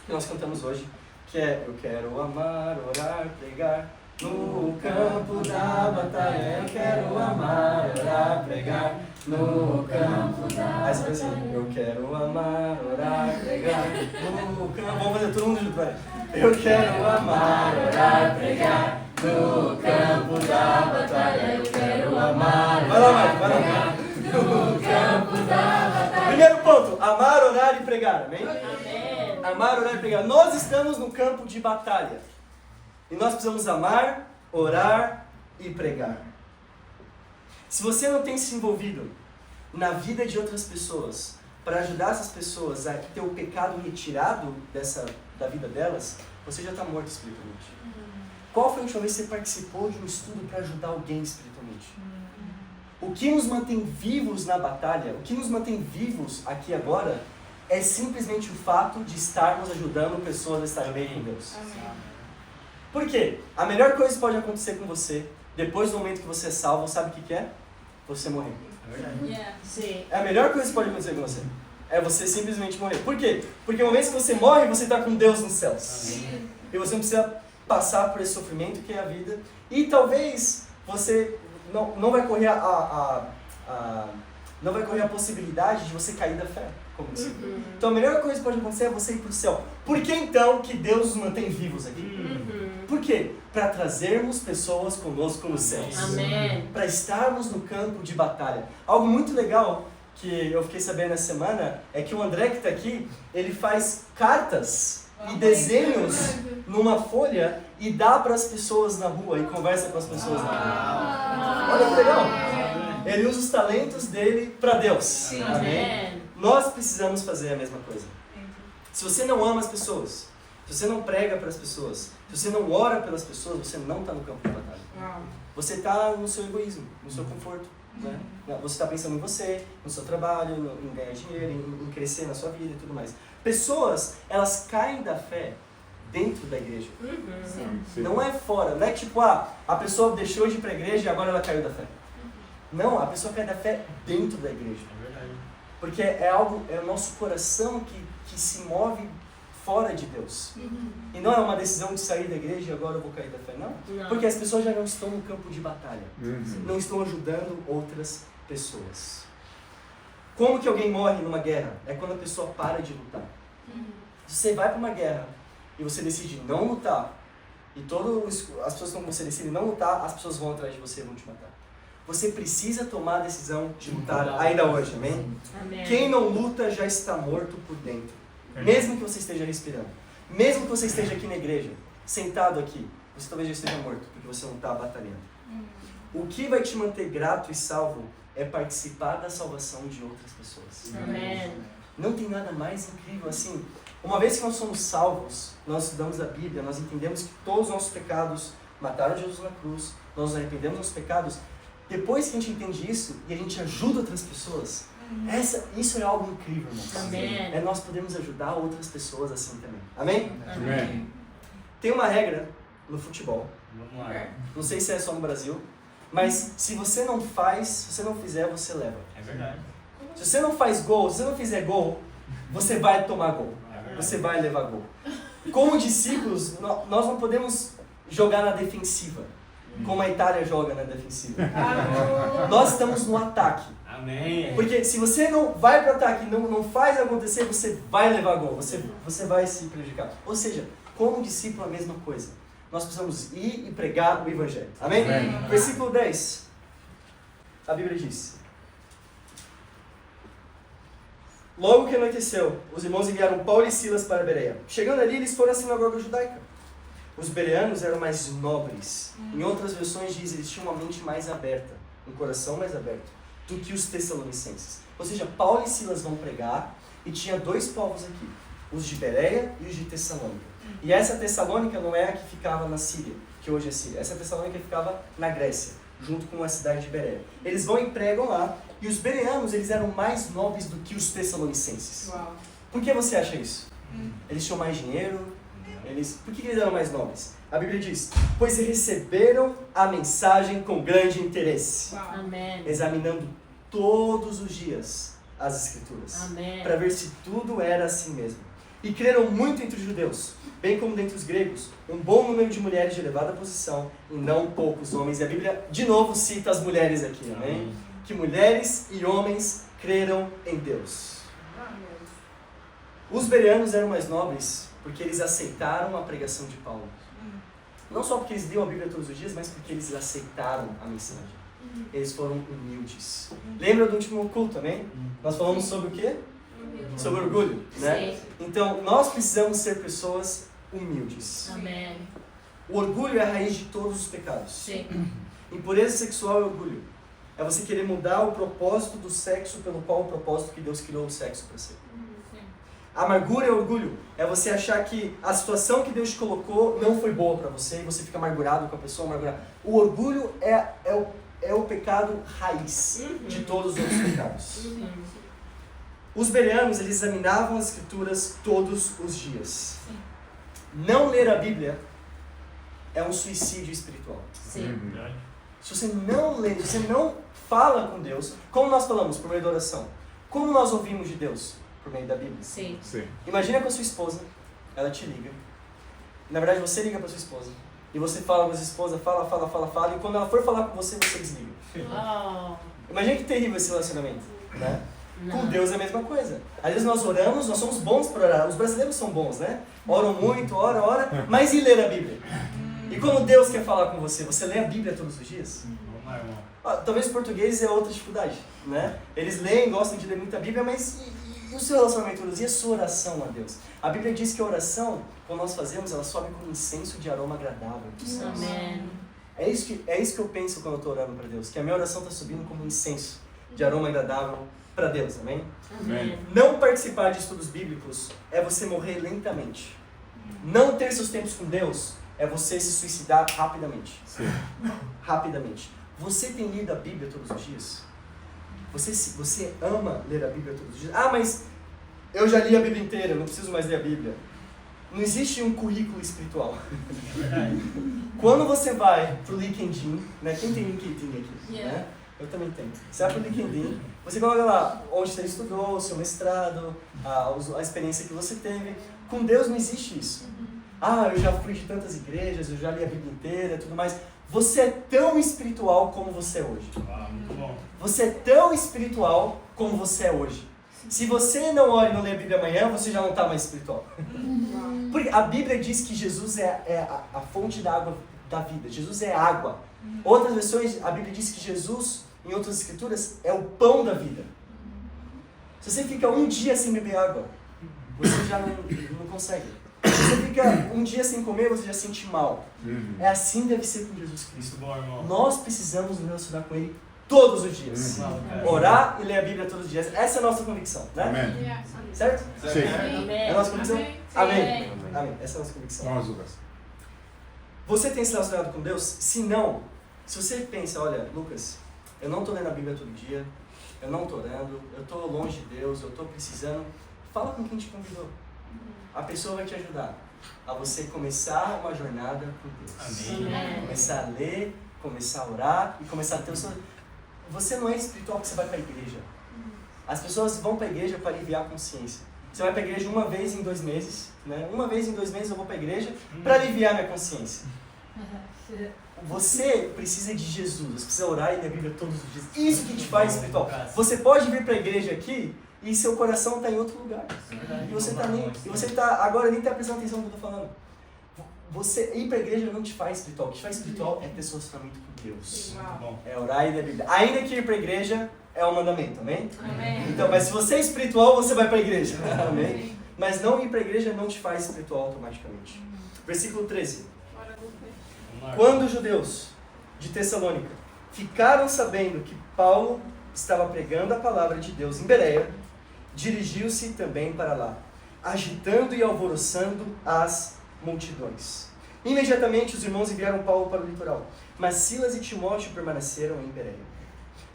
que nós cantamos hoje, que é Eu quero amar, orar, pregar no campo da batalha. Eu quero amar, orar, pregar no campo da batalha. Assim, eu quero amar, orar, pregar no campo. Vamos fazer todo mundo junto, vai. Eu quero amar, orar, pregar no campo da batalha. Eu quero amar. Vai lá, Marcos, vai lá. No campo da batalha. Primeiro ponto, amar, orar e pregar. Amém? Amém. Amar, orar e pregar. Nós estamos no campo de batalha. E nós precisamos amar, orar e pregar. Se você não tem se envolvido na vida de outras pessoas, para ajudar essas pessoas a ter o pecado retirado da vida delas, você já está morto espiritualmente. Qual foi a última vez que você participou de um estudo para ajudar alguém espiritualmente? O que nos mantém vivos na batalha, o que nos mantém vivos aqui agora, é simplesmente o fato de estarmos ajudando pessoas a estarem bem com Deus. Por quê? A melhor coisa que pode acontecer com você, depois do momento que você é salvo, sabe o que é? Você morrer. É verdade. Sim. É a melhor coisa que pode acontecer com você. É você simplesmente morrer. Por quê? Porque uma vez que você morre, você está com Deus nos céus. Amém. E você não precisa passar por esse sofrimento que é a vida. E talvez você não vai correr não vai correr a possibilidade de você cair da fé. Como discípulo. Então a melhor coisa que pode acontecer é você ir para o céu. Por que então que Deus nos mantém vivos aqui? Por quê? Para trazermos pessoas conosco nos céus. Amém. Para estarmos no campo de batalha. Algo muito legal que eu fiquei sabendo essa semana é que o André que está aqui, ele faz cartas e desenhos numa folha e dá para as pessoas na rua e conversa com as pessoas na rua. Olha que legal! Ele usa os talentos dele para Deus. Amém. Nós precisamos fazer a mesma coisa. Se você não ama as pessoas, se você não prega para as pessoas, se você não ora pelas pessoas, você não está no campo de batalha. Uau. Você está no seu egoísmo, no seu conforto. Né? Você está pensando em você, no seu trabalho, em ganhar dinheiro, em crescer na sua vida e tudo mais. Pessoas, elas caem da fé dentro da igreja. Não é fora. Não é tipo, a pessoa deixou de ir para a igreja e agora ela caiu da fé. Não, a pessoa cai da fé dentro da igreja. É verdade. Porque é o nosso coração que se move fora de Deus. E não é uma decisão de sair da igreja e agora eu vou cair da fé, não. Porque as pessoas já não estão no campo de batalha. Não estão ajudando outras pessoas. Como que alguém morre numa guerra? É quando a pessoa para de lutar. Se você vai para uma guerra e você decide não lutar, e as pessoas que você decide não lutar, as pessoas vão atrás de você e vão te matar. Você precisa tomar a decisão de lutar ainda hoje, amém? Amém. Quem não luta já está morto por dentro. Mesmo que você esteja respirando. Mesmo que você esteja aqui na igreja, sentado aqui, você talvez já esteja morto, porque você não está batalhando. O que vai te manter grato e salvo é participar da salvação de outras pessoas. Amém. Não tem nada mais incrível assim. Uma vez que nós somos salvos, nós estudamos a Bíblia, nós entendemos que todos os nossos pecados mataram Jesus na cruz, nós nos arrependemos dos pecados. Depois que a gente entende isso e a gente ajuda outras pessoas, isso é algo incrível, irmãos. Amém. Nós podemos ajudar outras pessoas assim também. Amém? Amém. Tem uma regra no futebol, Vamos lá. não sei se é só no Brasil, mas se você não faz, se você não fizer, você leva. É verdade. Se você não faz gol, se você não fizer gol, você vai tomar gol. É verdade. Você vai levar gol. Como discípulos, nós não podemos jogar na defensiva, como a Itália joga na defensiva. Nós estamos no ataque. Amém. Porque se você não vai para o ataque, não faz acontecer, você vai levar gol, você vai se prejudicar. Ou seja, como discípulo a mesma coisa. Nós precisamos ir e pregar o Evangelho. Amém? Amém. Versículo 10. A Bíblia diz: Logo que anoiteceu, os irmãos enviaram Paulo e Silas para Bereia. Chegando ali, eles foram à sinagoga judaica. Os bereanos eram mais nobres. Em outras versões diz, eles tinham uma mente mais aberta, um coração mais aberto, do que os tessalonicenses. Ou seja, Paulo e Silas vão pregar, e tinha dois povos aqui, os de Bereia e os de Tessalônica. E essa Tessalônica não é a que ficava na Síria, que hoje é Síria. Essa Tessalônica ficava na Grécia, junto com a cidade de Bereia. Eles vão e pregam lá, e os bereanos, eles eram mais nobres do que os tessalonicenses. Uau. Por que você acha isso? Eles tinham mais dinheiro? Por que eles eram mais nobres? A Bíblia diz, pois receberam a mensagem com grande interesse, Uau. Amém. examinando todos os dias as Escrituras, Amém. para ver se tudo era assim mesmo. E creram muito entre os judeus, bem como dentre os gregos, um bom número de mulheres de elevada posição, e não poucos homens. E a Bíblia, de novo, cita as mulheres aqui, amém? Que mulheres e homens creram em Deus. Os bereanos eram mais nobres porque eles aceitaram a pregação de Paulo. Não só porque eles liam a Bíblia todos os dias, mas porque eles aceitaram a mensagem. Eles foram humildes. Lembra do último culto, amém? Nós falamos sobre o quê? Sobre orgulho, né? Sim. Então, nós precisamos ser pessoas humildes. Amém. O orgulho é a raiz de todos os pecados. Sim. Impureza sexual é orgulho. É você querer mudar o propósito do sexo pelo qual o propósito que Deus criou o sexo para ser. Amargura é orgulho. É você achar que a situação que Deus te colocou não foi boa para você e você fica amargurado com a pessoa amargurada. O orgulho é o pecado raiz de todos os outros pecados. Os bereanos, eles examinavam as Escrituras todos os dias. Não ler a Bíblia é um suicídio espiritual. Sim. Verdade. Se você não lê, se você não fala com Deus, como nós falamos por meio da oração, como nós ouvimos de Deus por meio da Bíblia. Sim. Sim. Imagina com a sua esposa, ela te liga. Na verdade, você liga para sua esposa. E você fala com a sua esposa, fala, e quando ela for falar com você, você desliga. Oh. Imagina que terrível esse relacionamento, né? Não. Com Deus é a mesma coisa. Às vezes nós oramos, nós somos bons para orar. Os brasileiros são bons, né? Oram muito, ora, mas e ler a Bíblia? E quando Deus quer falar com você, você lê a Bíblia todos os dias? Vamos lá, irmão. Talvez os portugueses é outra dificuldade, né? Eles leem, gostam de ler muita Bíblia, mas e o seu relacionamento com Deus? E a sua oração a Deus? A Bíblia diz que a oração, quando nós fazemos, ela sobe com um incenso de aroma agradável dos céus. Amém. É isso que eu penso quando eu estou orando para Deus, que a minha oração está subindo como um incenso de aroma agradável para Deus, amém? Amém. Não participar de estudos bíblicos é você morrer lentamente. Não ter seus tempos com Deus é você se suicidar rapidamente. Sim. Rapidamente. Você tem lido a Bíblia todos os dias? Você ama ler a Bíblia todos os dias? Ah, mas eu já li a Bíblia inteira, não preciso mais ler a Bíblia. Não existe um currículo espiritual. Quando você vai pro LinkedIn, né? Quem tem LinkedIn aqui? Yeah. Né? Eu também tenho. Você vai pro LinkedIn, você coloca lá onde você estudou, o seu mestrado, a experiência que você teve. Com Deus não existe isso. Ah, eu já fui de tantas igrejas, eu já li a Bíblia inteira e tudo mais. Você é tão espiritual como você é hoje. Ah, muito bom. Você é tão espiritual como você é hoje. Se você não ora e não lê a Bíblia amanhã, você já não está mais espiritual. Porque a Bíblia diz que Jesus é a fonte da água da vida. Jesus é água. Outras versões, a Bíblia diz que Jesus, em outras escrituras, é o pão da vida. Se você fica um dia sem beber água, você já não consegue. Se você fica um dia sem comer, você já se sente mal. É assim que deve ser com Jesus Cristo. Muito bom, irmão. Nós precisamos nos relacionar com Ele todos os dias. Orar e ler a Bíblia todos os dias. Essa é a nossa convicção, né? Amém. Yeah. Certo? Sim. É a nossa convicção? Amém. Amém. Sim. Amém. Essa é a nossa convicção. Nós, Lucas. Você tem se relacionado com Deus? Se não, se você pensa, olha, Lucas, eu não estou lendo a Bíblia todo dia, eu não estou orando, eu estou longe de Deus, eu estou precisando, fala com quem te convidou. A pessoa vai te ajudar a você começar uma jornada com Deus. Amém. Começar a ler, começar a orar e começar a ter o seu... Você não é espiritual porque você vai para a igreja. As pessoas vão para a igreja para aliviar a consciência. Você vai para a igreja uma vez em 2 meses, né? Uma vez em 2 meses eu vou para a igreja para aliviar minha consciência. Você precisa de Jesus, você precisa orar e ler a Bíblia todos os dias. Isso que te faz espiritual. Você pode vir para a igreja aqui e seu coração está em outro lugar. E você está nem, e você tá, agora nem está prestando atenção no que eu estou falando. Você ir para a igreja não te faz espiritual. O que te faz espiritual é ter seu relacionamento com Deus. Muito bom. É orar e ler a Bíblia. Ainda que ir para a igreja é um mandamento, amém? Amém. Então, mas se você é espiritual, você vai para a igreja, amém? Mas não ir para a igreja não te faz espiritual automaticamente. Versículo 13. Vamos lá. Quando os judeus de Tessalônica ficaram sabendo que Paulo estava pregando a palavra de Deus em Bereia, dirigiu-se também para lá, agitando e alvoroçando as multidões. Imediatamente os irmãos enviaram Paulo para o litoral, mas Silas e Timóteo permaneceram em Bereia.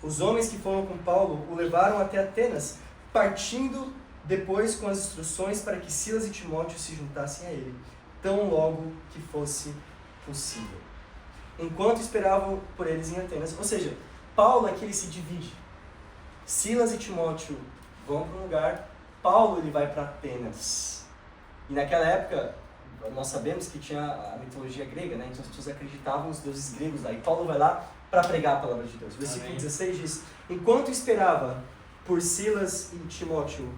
Os homens que foram com Paulo o levaram até Atenas, partindo depois com as instruções para que Silas e Timóteo se juntassem a ele, tão logo que fosse possível. Enquanto esperavam por eles em Atenas. Ou seja, Paulo aqui ele se divide. Silas e Timóteo vão para um lugar, Paulo ele vai para Atenas. E naquela época, nós sabemos que tinha a mitologia grega, né? Então as pessoas acreditavam nos deuses gregos lá. E Paulo vai lá para pregar a palavra de Deus. Versículo Amém. 16 diz: enquanto esperava por Silas e Timóteo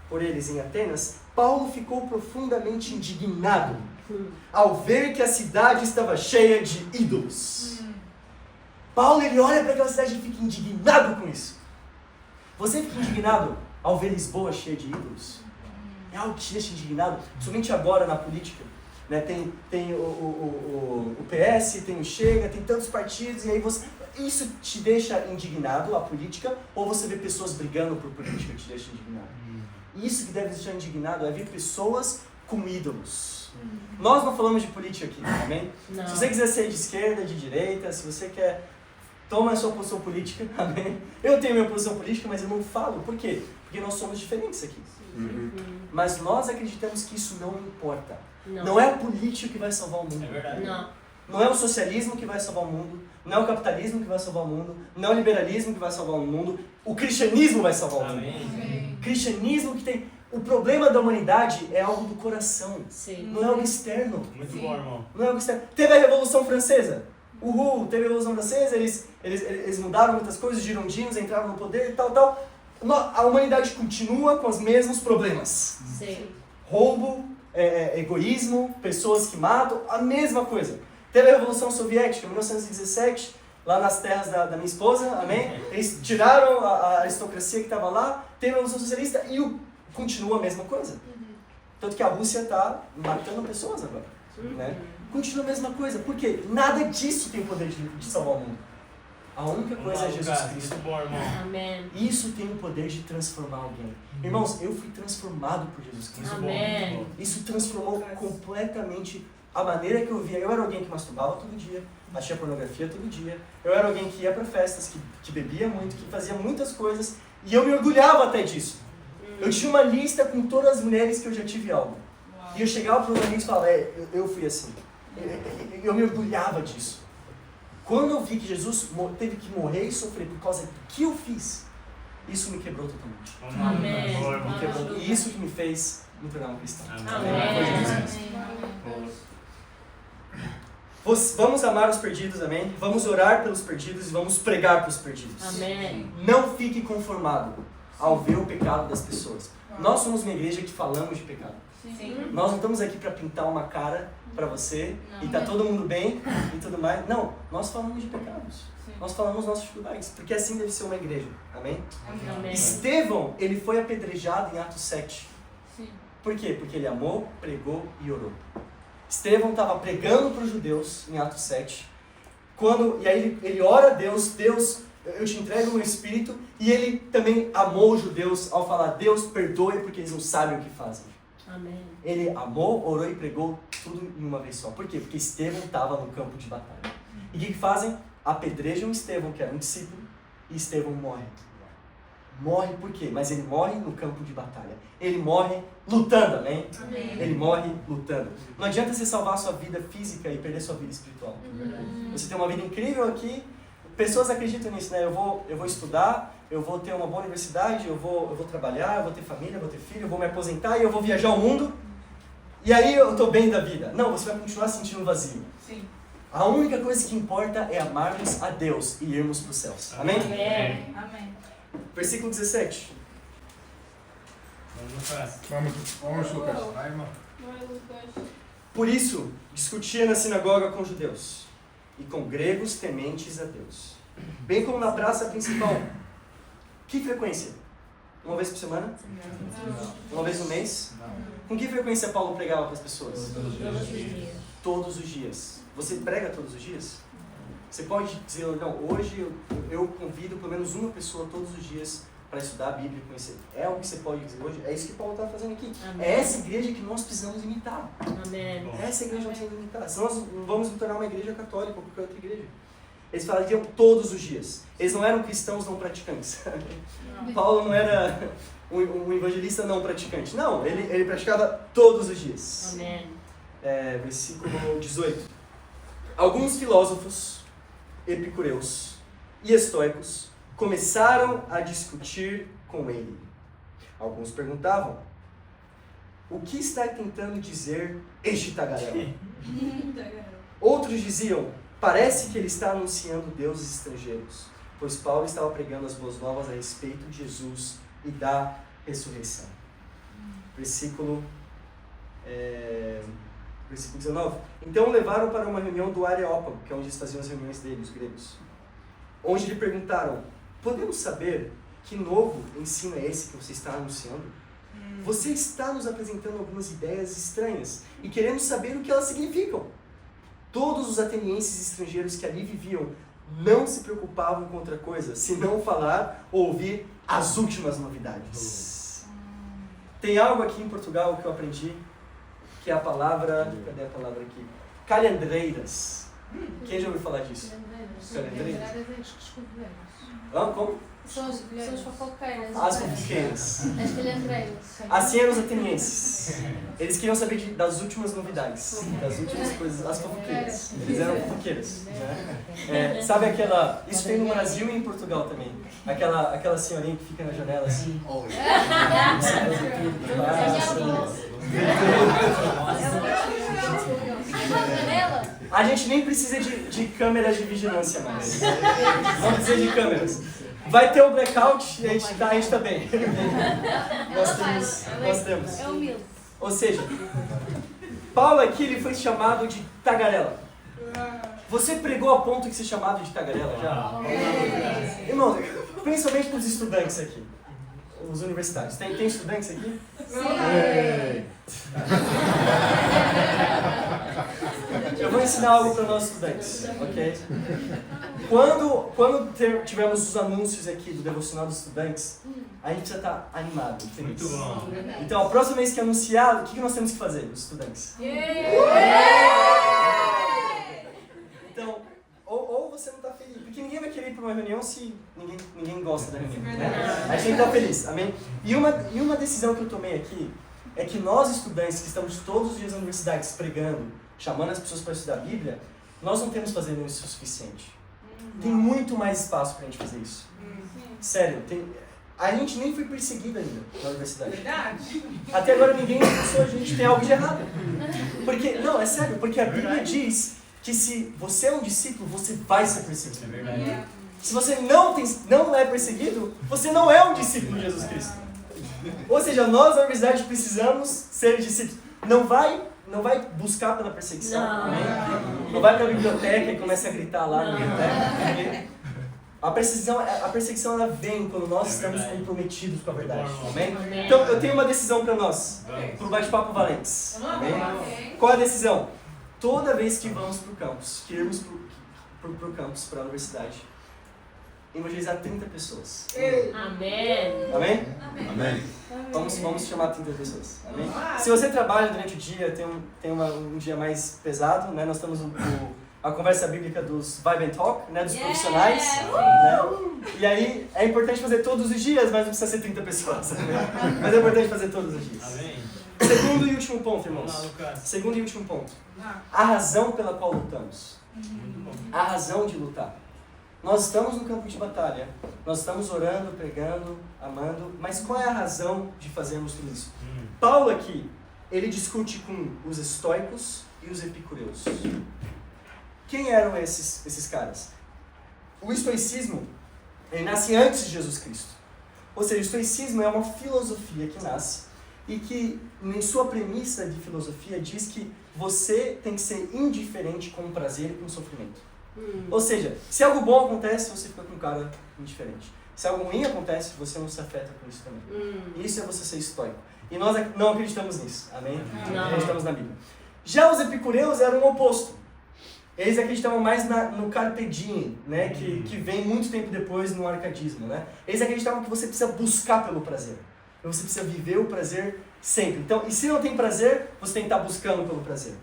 por eles em Atenas, Paulo ficou profundamente indignado ao ver que a cidade estava cheia de ídolos. Paulo ele olha para aquela cidade e fica indignado com isso. Você fica indignado ao ver Lisboa cheia de ídolos? É algo que te deixa indignado, somente agora na política. Né? Tem o PS, tem o Chega, tem tantos partidos, e aí isso te deixa indignado, a política, ou você vê pessoas brigando por política que te deixa indignado? Isso que deve deixar indignado é ver pessoas com ídolos. Nós não falamos de política aqui, amém? Não. Se você quiser ser de esquerda, de direita, se você quer, toma a sua posição política, amém? Eu tenho minha posição política, mas eu não falo. Por quê? Porque nós somos diferentes aqui. Mas nós acreditamos que isso não importa. Não é a política que vai salvar o mundo. É verdade. Não. Não é o socialismo que vai salvar o mundo. Não é o capitalismo que vai salvar o mundo. Não é o liberalismo que vai salvar o mundo. O cristianismo vai salvar o mundo. Amém. O cristianismo que tem... O problema da humanidade é algo do coração. Sim. Não é algo externo. Muito bom, irmão. Não é algo externo. Teve a Revolução Francesa. Teve a Revolução Francesa, eles mudaram muitas coisas, os girondinos entraram no poder e tal. A humanidade continua com os mesmos problemas. Sim. Roubo, egoísmo, pessoas que matam, a mesma coisa. Teve a Revolução Soviética, em 1917, lá nas terras da minha esposa, amém? Eles tiraram a aristocracia que estava lá, teve a Revolução Socialista e continua a mesma coisa. Tanto que a Rússia está matando pessoas agora. Né? Continua a mesma coisa, porque nada disso tem o poder de salvar o mundo. A única coisa é Jesus Cristo. Muito bom, irmão. Amém. Isso tem o poder de transformar alguém. Irmãos, eu fui transformado por Jesus Cristo. Muito bom, Amém. muito bom. Isso transformou completamente a maneira que eu via. Eu era alguém que masturbava todo dia, assistia pornografia todo dia. Eu era alguém que ia para festas, que bebia muito, que fazia muitas coisas. E eu me orgulhava até disso. Eu tinha uma lista com todas as mulheres que eu já tive algo. E eu chegava para os amigos e falava, eu fui assim. Eu me orgulhava disso. Quando eu vi que Jesus teve que morrer e sofrer por causa do que eu fiz, isso me quebrou totalmente. Amém. Me quebrou. E isso que me fez me tornar um cristão. Amém. Vamos amar os perdidos, amém? Vamos orar pelos perdidos e vamos pregar para os perdidos. Amém. Não fique conformado ao ver o pecado das pessoas. Nós somos uma igreja que falamos de pecado. Sim. Nós não estamos aqui para pintar uma cara para você e tá todo mundo bem e tudo mais. Não, nós falamos de pecados. Sim. Nós falamos nossas dificuldades, porque assim deve ser uma igreja. Amém? Amém. Estevão, ele foi apedrejado em Atos 7. Sim. Por quê? Porque ele amou, pregou e orou. Estevão estava pregando para os judeus em Atos 7. E aí ele ora a Deus, Deus, eu te entrego o meu espírito. E ele também amou os judeus ao falar, Deus, perdoe porque eles não sabem o que fazem. Amém. Ele amou, orou e pregou tudo em uma vez só. Por quê? Porque Estevão estava no campo de batalha. E o que fazem? Apedrejam Estevão, que era um discípulo, e Estevão morre. Morre por quê? Mas ele morre no campo de batalha. Ele morre lutando, amém? Amém. Ele morre lutando. Não adianta você salvar a sua vida física e perder sua vida espiritual. Você tem uma vida incrível aqui, pessoas acreditam nisso, né? Eu vou estudar, eu vou ter uma boa universidade, eu vou trabalhar, eu vou ter família, eu vou ter filho, eu vou me aposentar e eu vou viajar o mundo. E aí eu estou bem da vida. Não, você vai continuar sentindo vazio. Sim. A única coisa que importa é amarmos a Deus e irmos para os céus. Amém? Amém. Amém. Versículo 17. Vamos, Lucas. Vai, irmão. Por isso, discutia na sinagoga com judeus e com gregos tementes a Deus, bem como na praça principal. Que frequência? Uma vez por semana? Uma vez no mês? Com que frequência Paulo pregava para as pessoas? Todos os dias. Todos os dias. Você prega todos os dias? Você pode dizer, não, hoje eu convido pelo menos uma pessoa todos os dias para estudar a Bíblia e conhecer. É o que você pode dizer hoje? É isso que Paulo está fazendo aqui. Amém. É essa igreja que nós precisamos imitar. Amém. É essa igreja que nós precisamos imitar. Senão nós não vamos nos tornar uma igreja católica ou qualquer outra igreja. Eles falavam todos os dias. Eles não eram cristãos não praticantes. Paulo não era um evangelista não praticante. Não, ele praticava todos os dias. Amém. Versículo 18. Alguns filósofos epicureus e estoicos começaram a discutir com ele. Alguns perguntavam, o que está tentando dizer este tagarela? Outros diziam, parece que ele está anunciando deuses estrangeiros, pois Paulo estava pregando as boas novas a respeito de Jesus e da ressurreição. Versículo 19. Então o levaram para uma reunião do Areópago, que é onde eles faziam as reuniões deles, os gregos. Onde lhe perguntaram, podemos saber que novo ensino é esse que você está anunciando? Você está nos apresentando algumas ideias estranhas e queremos saber o que elas significam. Todos os atenienses estrangeiros que ali viviam não se preocupavam com outra coisa, senão falar ou ouvir as últimas novidades. Tem algo aqui em Portugal que eu aprendi, que é a palavra... Cadê a palavra aqui? Calhandreiras. Quem já ouviu falar disso? Calhandreiras. Como? São as fofoqueiras. As fofoqueiras. As calhandreiras. Assim eram os atenienses. Eles queriam saber das últimas novidades, das últimas coisas, as fofoqueiras. Eles eram fofoqueiros. Né? Sabe aquela... Isso tem no Brasil e em Portugal também. Aquela senhorinha que fica na janela assim. A gente nem precisa de câmeras de vigilância mais. Não precisa de câmeras. Vai ter o blackout e a gente tá bem. Nós temos. É humilde. Ou seja, Paulo aqui ele foi chamado de tagarela. Você pregou a ponto de ser chamado de tagarela já? Irmão, principalmente para os estudantes aqui. Os universitários. Tem estudantes aqui? Sim. Eu vou ensinar algo para nós estudantes, ok? Quando tivermos os anúncios aqui do Devocional dos Estudantes, a gente já está animado, feliz. Muito bom. Então, a próxima vez que anunciar, o que nós temos que fazer, os estudantes? Então, ou você não está feliz, porque ninguém vai querer ir para uma reunião se ninguém gosta da reunião, né? A gente tem que estar feliz, amém? E uma decisão que eu tomei aqui é que nós, estudantes, que estamos todos os dias nas universidades pregando, chamando as pessoas para estudar a Bíblia, nós não temos fazendo isso o suficiente. Tem muito mais espaço para a gente fazer isso. Sério, a gente nem foi perseguido ainda na universidade. Verdade? Até agora ninguém expulsou a gente, tem algo de errado. Não, é sério, porque a Bíblia diz que se você é um discípulo, você vai ser perseguido. É verdade. Se você não é perseguido, você não é um discípulo de Jesus Cristo. Ou seja, nós na universidade precisamos ser discípulos. Não vai buscar pela perseguição. Não vai para a biblioteca e começa a gritar lá na biblioteca. A perseguição ela vem quando nós estamos comprometidos com a verdade. Amém? Então eu tenho uma decisão para nós, para o Bate-Papo Valentes. Amém? Qual é a decisão? Toda vez que vamos para o campus, que irmos para o campus, para a universidade, evangelizar 30 pessoas. Amém. Amém? Amém. Vamos chamar 30 pessoas. Amém? Se você trabalha durante o dia, tem um dia mais pesado, né? Nós temos a conversa bíblica dos Vibe and Talk, né? Dos profissionais. Né? E aí é importante fazer todos os dias, mas não precisa ser 30 pessoas. Né? Mas é importante fazer todos os dias. Amém. Segundo e último ponto, irmãos. Vamos lá, Lucas. Segundo e último ponto. A razão pela qual lutamos. Muito bom. A razão de lutar. Nós estamos no campo de batalha, nós estamos orando, pregando, amando, mas qual é a razão de fazermos tudo isso? Paulo aqui, ele discute com os estoicos e os epicureus. Quem eram esses caras? O estoicismo, ele nasce antes de Jesus Cristo. Ou seja, o estoicismo é uma filosofia que nasce e que, em sua premissa de filosofia, diz que você tem que ser indiferente com o prazer e com o sofrimento. Ou seja, se algo bom acontece, você fica com um cara indiferente. Se algo ruim acontece, você não se afeta com isso também. Isso é você ser estoico. E nós não acreditamos nisso. Amém? Não. Acreditamos na Bíblia. Já os epicureus eram o oposto. Eles acreditavam mais no carpe diem, né? que vem muito tempo depois no arcadismo. Né? Eles acreditavam que você precisa buscar pelo prazer. Você precisa viver o prazer sempre. Então, e se não tem prazer, você tem que estar buscando pelo prazer.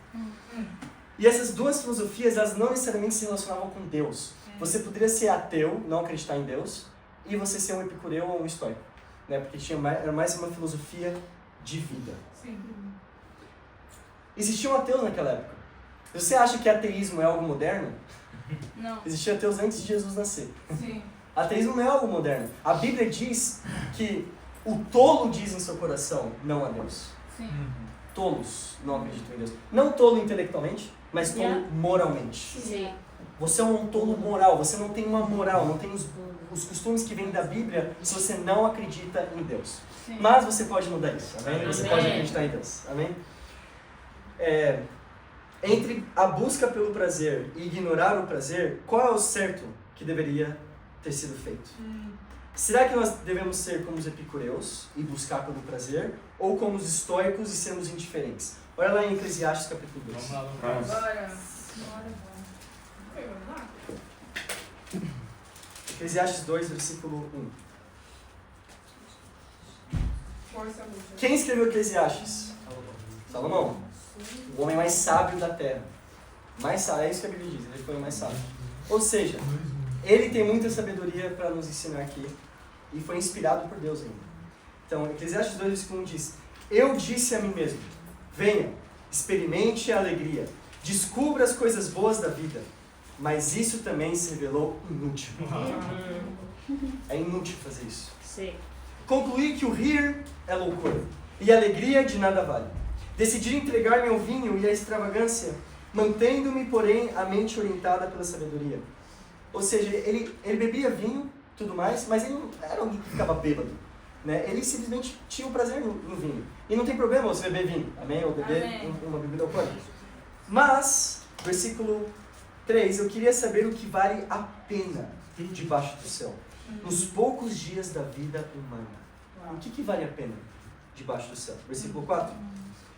E essas duas filosofias, elas não necessariamente se relacionavam com Deus. Você poderia ser ateu, não acreditar em Deus, e você ser um epicureu ou um estoico. Né? Porque era mais uma filosofia de vida. Sim. Existiam ateus naquela época. Você acha que ateísmo é algo moderno? Não. Existiam ateus antes de Jesus nascer. Sim. Ateísmo não é algo moderno. A Bíblia diz que o tolo diz em seu coração, não a Deus. Sim. Tolos não acreditam em Deus. Não tolo intelectualmente, mas tolo moralmente. Sim. Você é um tolo moral, você não tem uma moral, não tem os costumes que vêm da Bíblia se você não acredita em Deus. Sim. Mas você pode mudar isso, amém? Você Amém. pode acreditar em Deus, amém? Entre a busca pelo prazer e ignorar o prazer, qual é o certo que deveria ter sido feito? Será que nós devemos ser como os epicureus e buscar pelo prazer, ou como os estoicos e sermos indiferentes? Olha lá em Eclesiastes capítulo 2. Vamos lá, Lucas. Bora. Vamos lá. Eclesiastes 2, versículo 1. Força, Lucas. Quem escreveu Eclesiastes? Salomão. O homem mais sábio da terra. Mais sábio, é isso que a Bíblia diz, ele foi o mais sábio. Ou seja, ele tem muita sabedoria para nos ensinar aqui e foi inspirado por Deus ainda. Então, Eclesiastes 2, versículo 1 diz: Eu disse a mim mesmo, venha, experimente a alegria, descubra as coisas boas da vida, mas isso também se revelou inútil. É inútil fazer isso. Sim. Concluí que o rir é loucura e a alegria de nada vale. Decidi entregar-me ao vinho e à extravagância, mantendo-me, porém, a mente orientada pela sabedoria. Ou seja, ele bebia vinho, tudo mais, mas ele não era alguém que ficava bêbado. Né? Ele simplesmente tinha um prazer no vinho. E não tem problema você beber vinho, amém? Ou beber uma bebida alcoólica. Mas, versículo 3, eu queria saber o que vale a pena debaixo do céu, nos poucos dias da vida humana. O que vale a pena debaixo do céu? Versículo 4.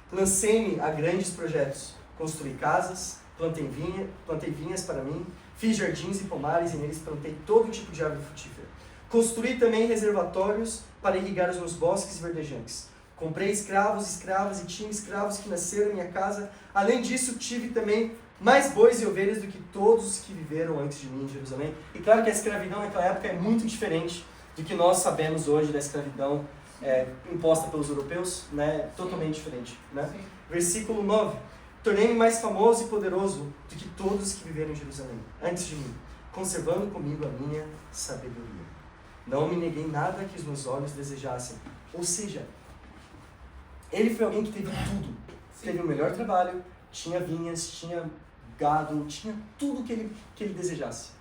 Lancei-me a grandes projetos, Construí casas, plantei vinhas para mim, fiz jardins e pomares e neles plantei todo tipo de árvore frutífera. Construí também reservatórios para irrigar os meus bosques verdejantes. Comprei escravos e escravas e tinha escravos que nasceram em minha casa. Além disso, tive também mais bois e ovelhas do que todos os que viveram antes de mim em Jerusalém. E claro que a escravidão naquela época é muito diferente do que nós sabemos hoje da escravidão imposta pelos europeus, né? Totalmente diferente, né? Sim. Versículo 9. Tornei-me mais famoso e poderoso do que todos que viveram em Jerusalém antes de mim, conservando comigo a minha sabedoria. Não me neguei nada que os meus olhos desejassem. Ou seja, ele foi alguém que teve tudo. Teve o melhor trabalho, tinha vinhas, tinha gado, tinha tudo que ele desejasse.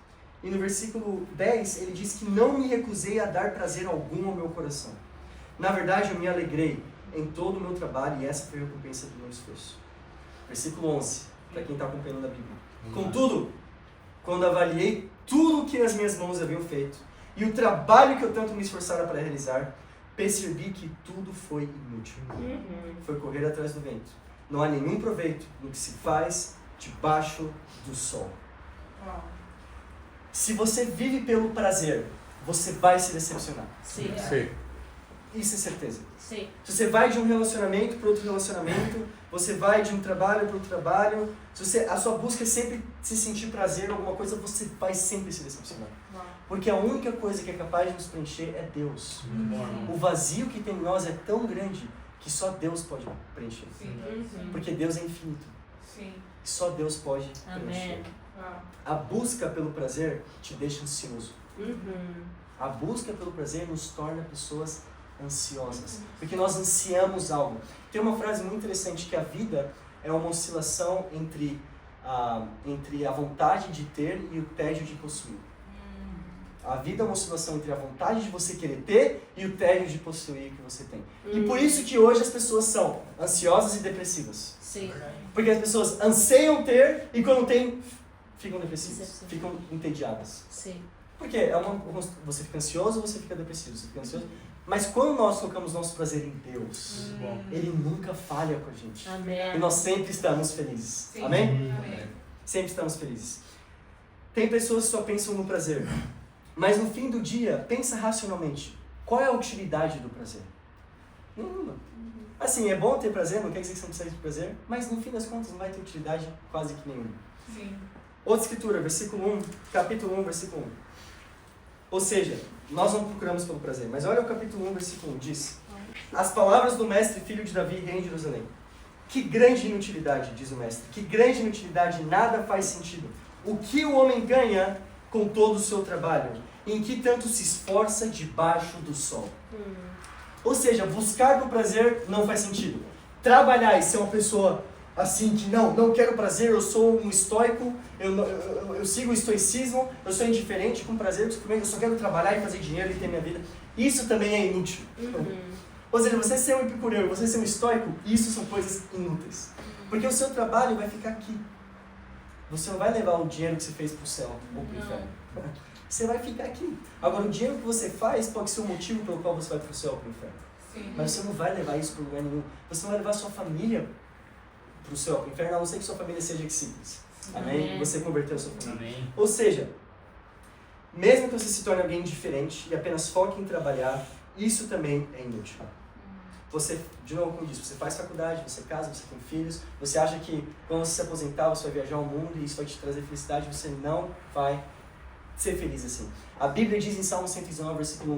E no versículo 10, ele diz que não me recusei a dar prazer algum ao meu coração. Na verdade, eu me alegrei em todo o meu trabalho e essa foi a recompensa do meu esforço. Versículo 11, para quem está acompanhando a Bíblia. Contudo, quando avaliei tudo o que as minhas mãos haviam feito e o trabalho que eu tanto me esforçara para realizar, percebi que tudo foi inútil. Foi correr atrás do vento. Não há nenhum proveito no que se faz debaixo do sol. Uau. Se você vive pelo prazer, você vai se decepcionar. Sim. Sim. Isso é certeza. Sim. Se você vai de um relacionamento para outro relacionamento, você vai de um trabalho para outro trabalho, se a sua busca é sempre se sentir prazer em alguma coisa, você vai sempre se decepcionar. Uau. Porque a única coisa que é capaz de nos preencher é Deus. Muito bom, irmão. O vazio que tem em nós é tão grande que só Deus pode preencher. Sim. Porque Deus é infinito. Sim. E só Deus pode Amém. preencher. Uau. A busca pelo prazer te deixa ansioso. A busca pelo prazer nos torna pessoas ansiosas. Porque nós ansiamos algo. Tem uma frase muito interessante que a vida é uma oscilação entre a vontade de ter e o tédio de possuir. A vida é uma oscilação entre a vontade de você querer ter e o tédio de possuir que você tem. E por isso que hoje as pessoas são ansiosas e depressivas. Sim. Porque as pessoas anseiam ter e quando tem, ficam depressivas, ficam entediadas. Sim. Porque você fica ansioso ou você fica depressivo? Você fica ansioso. Mas quando nós colocamos nosso prazer em Deus, Muito bom. Ele nunca falha com a gente. Amém. E nós sempre estamos felizes. Sim. Amém? Amém. Sempre estamos felizes. Tem pessoas que só pensam no prazer. Mas no fim do dia, pensa racionalmente. Qual é a utilidade do prazer? Nenhuma. Assim, é bom ter prazer, não quer dizer que você não precisa de prazer, mas no fim das contas não vai ter utilidade quase que nenhuma. Sim. Outra escritura, capítulo 1, versículo 1. Ou seja, nós não procuramos pelo prazer, mas olha o capítulo 1, versículo 1, diz: as palavras do mestre, filho de Davi, rei em Jerusalém. Que grande inutilidade, diz o mestre, que grande inutilidade, nada faz sentido. O que o homem ganha com todo o seu trabalho? Em que tanto se esforça debaixo do sol? Ou seja, buscar do prazer não faz sentido. Trabalhar e ser uma pessoa assim que não quero prazer, eu sou um estoico, eu sigo o estoicismo, eu sou indiferente com prazer, eu só quero trabalhar e fazer dinheiro e ter minha vida. Isso também é inútil. Ou seja, você ser um epicureu, você ser um estoico, isso são coisas inúteis. Porque o seu trabalho vai ficar aqui. Você não vai levar o dinheiro que você fez para o céu ou para o inferno. Você vai ficar aqui. Agora, o dinheiro que você faz pode ser o motivo pelo qual você vai para o céu ou para o inferno. Sim. Mas você não vai levar isso para lugar nenhum. Você não vai levar sua família para o céu ou para o inferno, a não ser que sua família seja simples. Amém? Amém. Você converteu a sua família. Amém. Ou seja, mesmo que você se torne alguém diferente e apenas foque em trabalhar, isso também é inútil. Você, de novo, como eu disse, você faz faculdade, você casa, você tem filhos, você acha que quando você se aposentar você vai viajar ao mundo e isso vai te trazer felicidade, você não vai ser feliz assim. A Bíblia diz em Salmo 119, versículo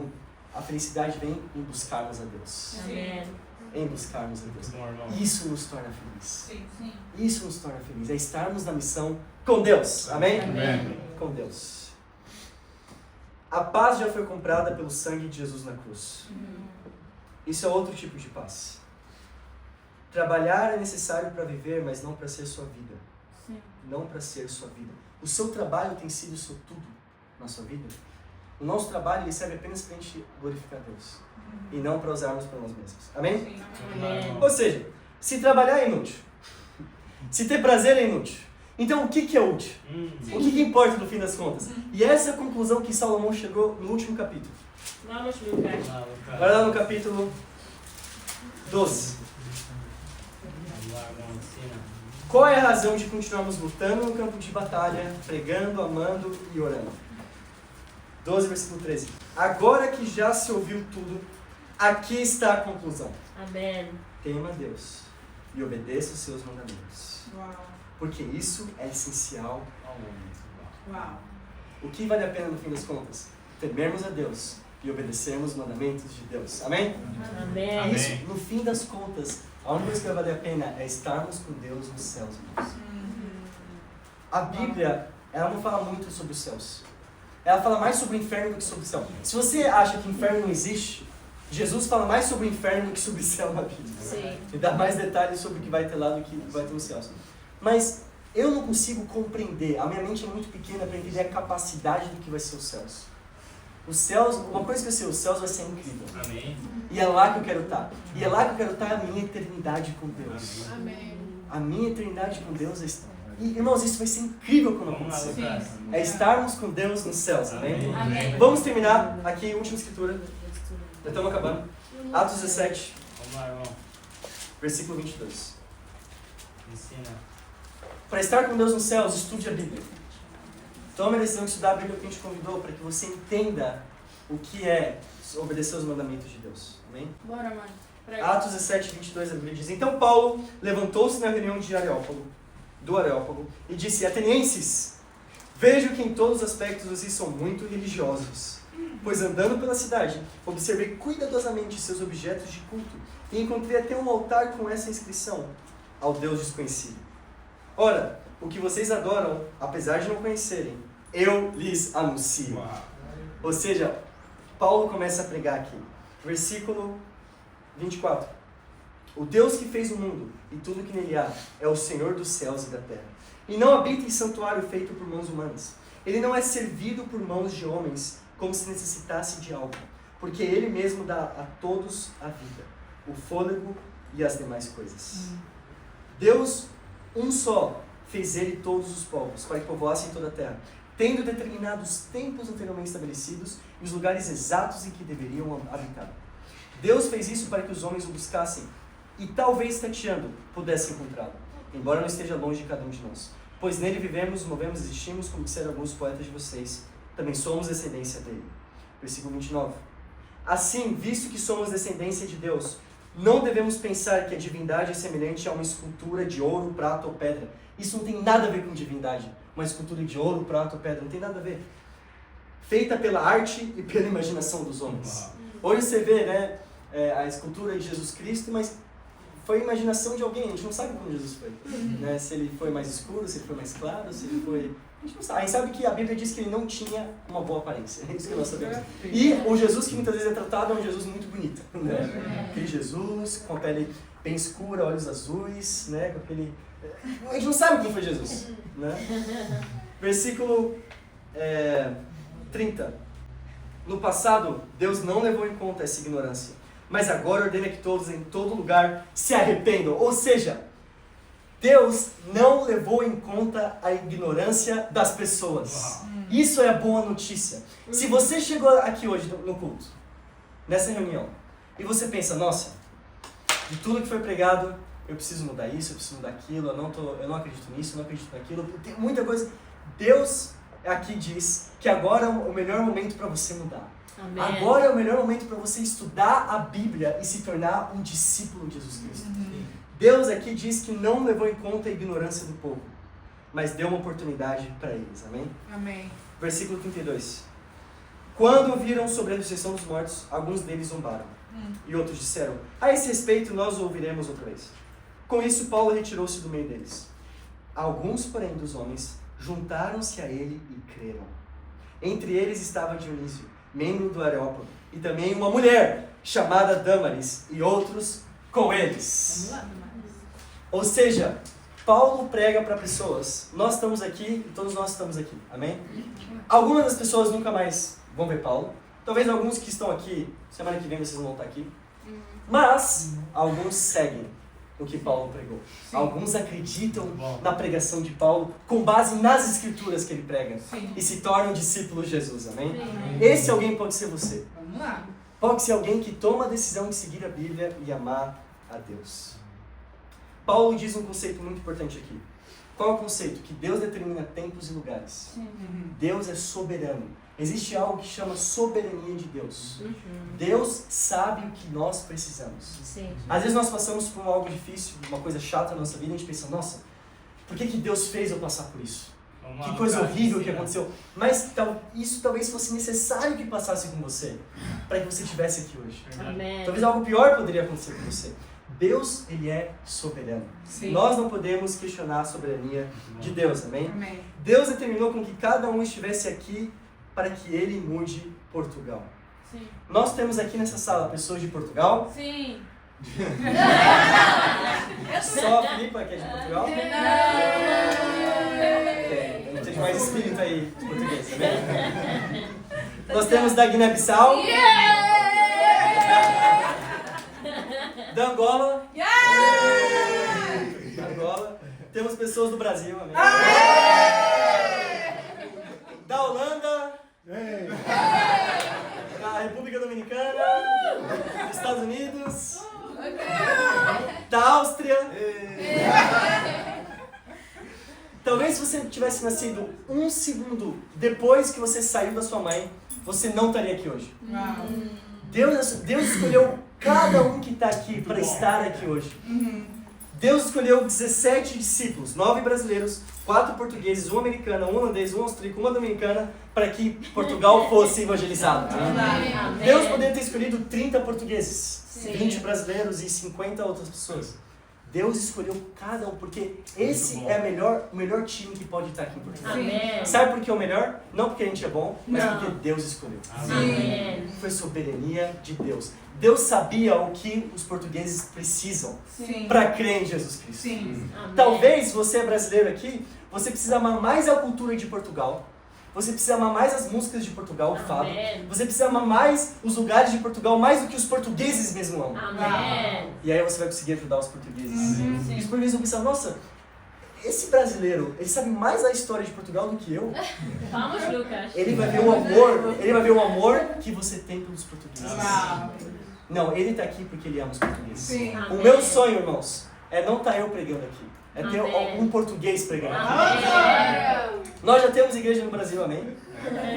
1, a felicidade vem em buscarmos a Deus. Amém. Em buscarmos a Deus. Muito bom, irmão. Isso nos torna felizes. Sim. Sim. Isso nos torna felizes. É estarmos na missão com Deus. Amém? Amém. Com Deus. A paz já foi comprada pelo sangue de Jesus na cruz. Isso é outro tipo de paz. Trabalhar é necessário para viver, mas não para ser sua vida. Sim. Não para ser sua vida. O seu trabalho tem sido o seu tudo na sua vida. O nosso trabalho ele serve apenas para a gente glorificar Deus. E não para usarmos para nós mesmos. Amém? Sim. Amém. Ou seja, se trabalhar é inútil. Se ter prazer é inútil. Então o que é útil? O que importa no fim das contas? E essa é a conclusão que Salomão chegou no último capítulo. Vamos, Lucas. Vai lá no capítulo 12. Qual é a razão de continuarmos lutando no campo de batalha, pregando, amando e orando? 12, versículo 13. Agora que já se ouviu tudo, aqui está a conclusão. Amém. Tema a Deus e obedeça os seus mandamentos. Uau. Porque isso é essencial ao homem. Uau. O que vale a pena no fim das contas? Temermos a Deus e obedecermos os mandamentos de Deus. Amém? Amém. Amém. Isso, no fim das contas, a única coisa que vai valer a pena é estarmos com Deus nos céus. Irmãos. A Bíblia, ela não fala muito sobre os céus. Ela fala mais sobre o inferno do que sobre o céu. Se você acha que o inferno não existe, Jesus fala mais sobre o inferno do que sobre o céu na Bíblia. Sim. E dá mais detalhes sobre o que vai ter lá do que vai ter nos céus. Mas eu não consigo compreender, a minha mente é muito pequena para entender a capacidade do que vai ser os céus. Os céus, uma coisa que vai ser os céus vai ser incrível. Amém. E é lá que eu quero estar. E é lá que eu quero estar a minha eternidade com Deus. Amém. A minha eternidade com Deus é estar. E, irmãos, isso vai ser incrível quando Vamos lá, acontecer. Lucas. É estarmos com Deus nos céus, amém? Amém. Vamos terminar aqui, última escritura. Já estamos acabando. Atos 17, Vamos lá, irmão. versículo 22. Ensina. Para estar com Deus nos céus, estude a Bíblia. Tome a decisão de estudar a Bíblia que a gente convidou para que você entenda o que é obedecer os mandamentos de Deus. Amém? Bora, mãe. Prega. Atos 17, 22, a Bíblia diz: Então Paulo levantou-se na reunião de do Areópago, e disse: Atenienses, vejo que em todos os aspectos vocês são muito religiosos. Pois andando pela cidade, observei cuidadosamente seus objetos de culto, e encontrei até um altar com essa inscrição: ao Deus desconhecido. Ora, o que vocês adoram, apesar de não conhecerem, eu lhes anuncio. Uau. Ou seja, Paulo começa a pregar aqui. Versículo 24. O Deus que fez o mundo e tudo que nele há é o Senhor dos céus e da terra. E não habita em santuário feito por mãos humanas. Ele não é servido por mãos de homens como se necessitasse de algo, porque ele mesmo dá a todos a vida, o fôlego e as demais coisas. Deus, um só, fez ele todos os povos, para que povoassem toda a terra, tendo determinado os tempos anteriormente estabelecidos e os lugares exatos em que deveriam habitar. Deus fez isso para que os homens o buscassem e, talvez tateando, pudessem encontrá-lo, embora não esteja longe de cada um de nós. Pois nele vivemos, movemos e existimos, como disseram alguns poetas de vocês, também somos descendência dele. Versículo 29. Assim, visto que somos descendência de Deus, não devemos pensar que a divindade é semelhante a uma escultura de ouro, prata ou pedra. Isso não tem nada a ver com divindade. Uma escultura de ouro, prata ou pedra, não tem nada a ver. Feita pela arte e pela imaginação dos homens. Hoje você vê, né, a escultura de Jesus Cristo, mas foi a imaginação de alguém, a gente não sabe como Jesus foi. Né? Se ele foi mais escuro, se ele foi mais claro, se ele foi... A gente não sabe. A gente sabe que a Bíblia diz que ele não tinha uma boa aparência. É isso que nós sabemos. E o Jesus que muitas vezes é tratado é um Jesus muito bonito. Né? Aquele Jesus com a pele bem escura, olhos azuis, né? Com aquele... A gente não sabe quem foi Jesus. Né? Versículo 30. No passado, Deus não levou em conta essa ignorância, mas agora ordena que todos em todo lugar se arrependam. Ou seja, Deus não levou em conta a ignorância das pessoas. Isso é a boa notícia. Se você chegou aqui hoje no culto, nessa reunião, e você pensa, nossa, de tudo que foi pregado, eu preciso mudar isso, eu preciso mudar aquilo, eu não acredito nisso, eu não acredito naquilo, tem muita coisa. Deus aqui diz que agora é o melhor momento para você mudar. Amém. Agora é o melhor momento para você estudar a Bíblia e se tornar um discípulo de Jesus Cristo. Deus aqui diz que não levou em conta a ignorância do povo, mas deu uma oportunidade para eles. Amém? Amém. Versículo 32. Quando ouviram sobre a ressurreição dos mortos, alguns deles zombaram. E outros disseram: a esse respeito nós o ouviremos outra vez. Com isso, Paulo retirou-se do meio deles. Alguns, porém, dos homens juntaram-se a ele e creram. Entre eles estava Dionísio, membro do Areópago, e também uma mulher chamada Dâmaris, e outros com eles. Vamos lá. Ou seja, Paulo prega para pessoas. Nós estamos aqui e todos nós estamos aqui. Amém? Algumas das pessoas nunca mais vão ver Paulo. Talvez alguns que estão aqui, semana que vem vocês não vão estar aqui. Mas alguns seguem o que Paulo pregou. Sim. Alguns acreditam na pregação de Paulo com base nas escrituras que ele prega. Sim. E se tornam discípulos de Jesus. Amém? Sim. Esse alguém pode ser você. Vamos lá. Pode ser alguém que toma a decisão de seguir a Bíblia e amar a Deus. Paulo diz um conceito muito importante aqui. Qual é o conceito? Que Deus determina tempos e lugares. Deus é soberano. Existe algo que chama soberania de Deus. Deus sabe o que nós precisamos. Sim. Às vezes nós passamos por algo difícil, uma coisa chata na nossa vida, e a gente pensa, nossa, por que Deus fez eu passar por isso? Que coisa horrível que aconteceu. Mas isso talvez fosse necessário que passasse com você, para que você estivesse aqui hoje. Amém. Talvez algo pior poderia acontecer com você. Deus, Ele é soberano. Sim. Nós não podemos questionar a soberania de Deus, amém? Amém. Deus determinou com que cada um estivesse aqui para que Ele mude Portugal. Sim. Nós temos aqui nessa sala pessoas de Portugal. Sim. Só a Filipa que é de Portugal. A gente tem mais espírito aí de português, amém? Nós temos da Guiné-Bissau. Da Angola. Da Angola. Temos pessoas do Brasil, amém? Da Holanda. Da República Dominicana. Dos Estados Unidos. Da Áustria. Talvez se você tivesse nascido um segundo depois que você saiu da sua mãe, você não estaria aqui hoje. Deus escolheu cada um que está aqui para estar aqui hoje. Deus escolheu 17 discípulos, 9 brasileiros, 4 portugueses, 1 americano, 1 holandês, 1 austríaco, 1 dominicana, para que Portugal fosse evangelizado. Amém. Deus poderia ter escolhido 30 portugueses, Sim. 20 brasileiros e 50 outras pessoas. Deus escolheu cada um, porque esse é o melhor time que pode estar aqui em Portugal. Amém. Sabe por que é o melhor? Não porque a gente é bom, mas Não. porque Deus escolheu. Amém. Foi soberania de Deus. Deus sabia o que os portugueses precisam Sim. para crer em Jesus Cristo. Sim. Amém. Talvez você é brasileiro aqui, você precisa amar mais a cultura de Portugal. Você precisa amar mais as músicas de Portugal, o fado. Amém. Você precisa amar mais os lugares de Portugal, mais do que os portugueses mesmo amam. Amém. E aí você vai conseguir ajudar os portugueses. Sim. Os portugueses vão pensar, nossa, esse brasileiro, ele sabe mais a história de Portugal do que eu. Vamos, Lucas. Ele vai ver o amor que você tem pelos portugueses. Não, ele está aqui porque ele ama os portugueses. Sim. O meu sonho, irmãos, é não estar eu pregando aqui. É ter Amém. um português pregando aqui. Amém. Nós já temos igreja no Brasil, amém?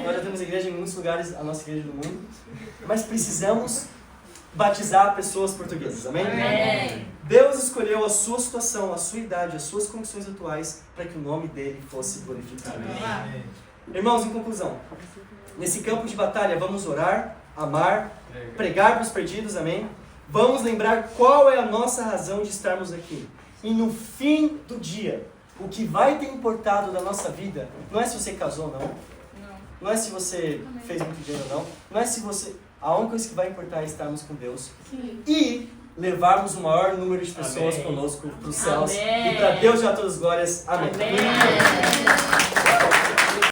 Nós já temos igreja em muitos lugares, a nossa igreja do mundo. Mas precisamos batizar pessoas portuguesas, amém? Amém. Deus escolheu a sua situação, a sua idade, as suas condições atuais para que o nome dele fosse glorificado. Irmãos, em conclusão, nesse campo de batalha vamos orar, amar, pregar para os perdidos, amém? Vamos lembrar qual é a nossa razão de estarmos aqui. E no fim do dia, o que vai ter importado da nossa vida não é se você casou ou não, não é se você fez muito dinheiro ou não, não é se você... A única coisa que vai importar é estarmos com Deus e levarmos o maior número de pessoas Amém. conosco para os céus Amém. e para Deus já todas as glórias. Amém. Amém.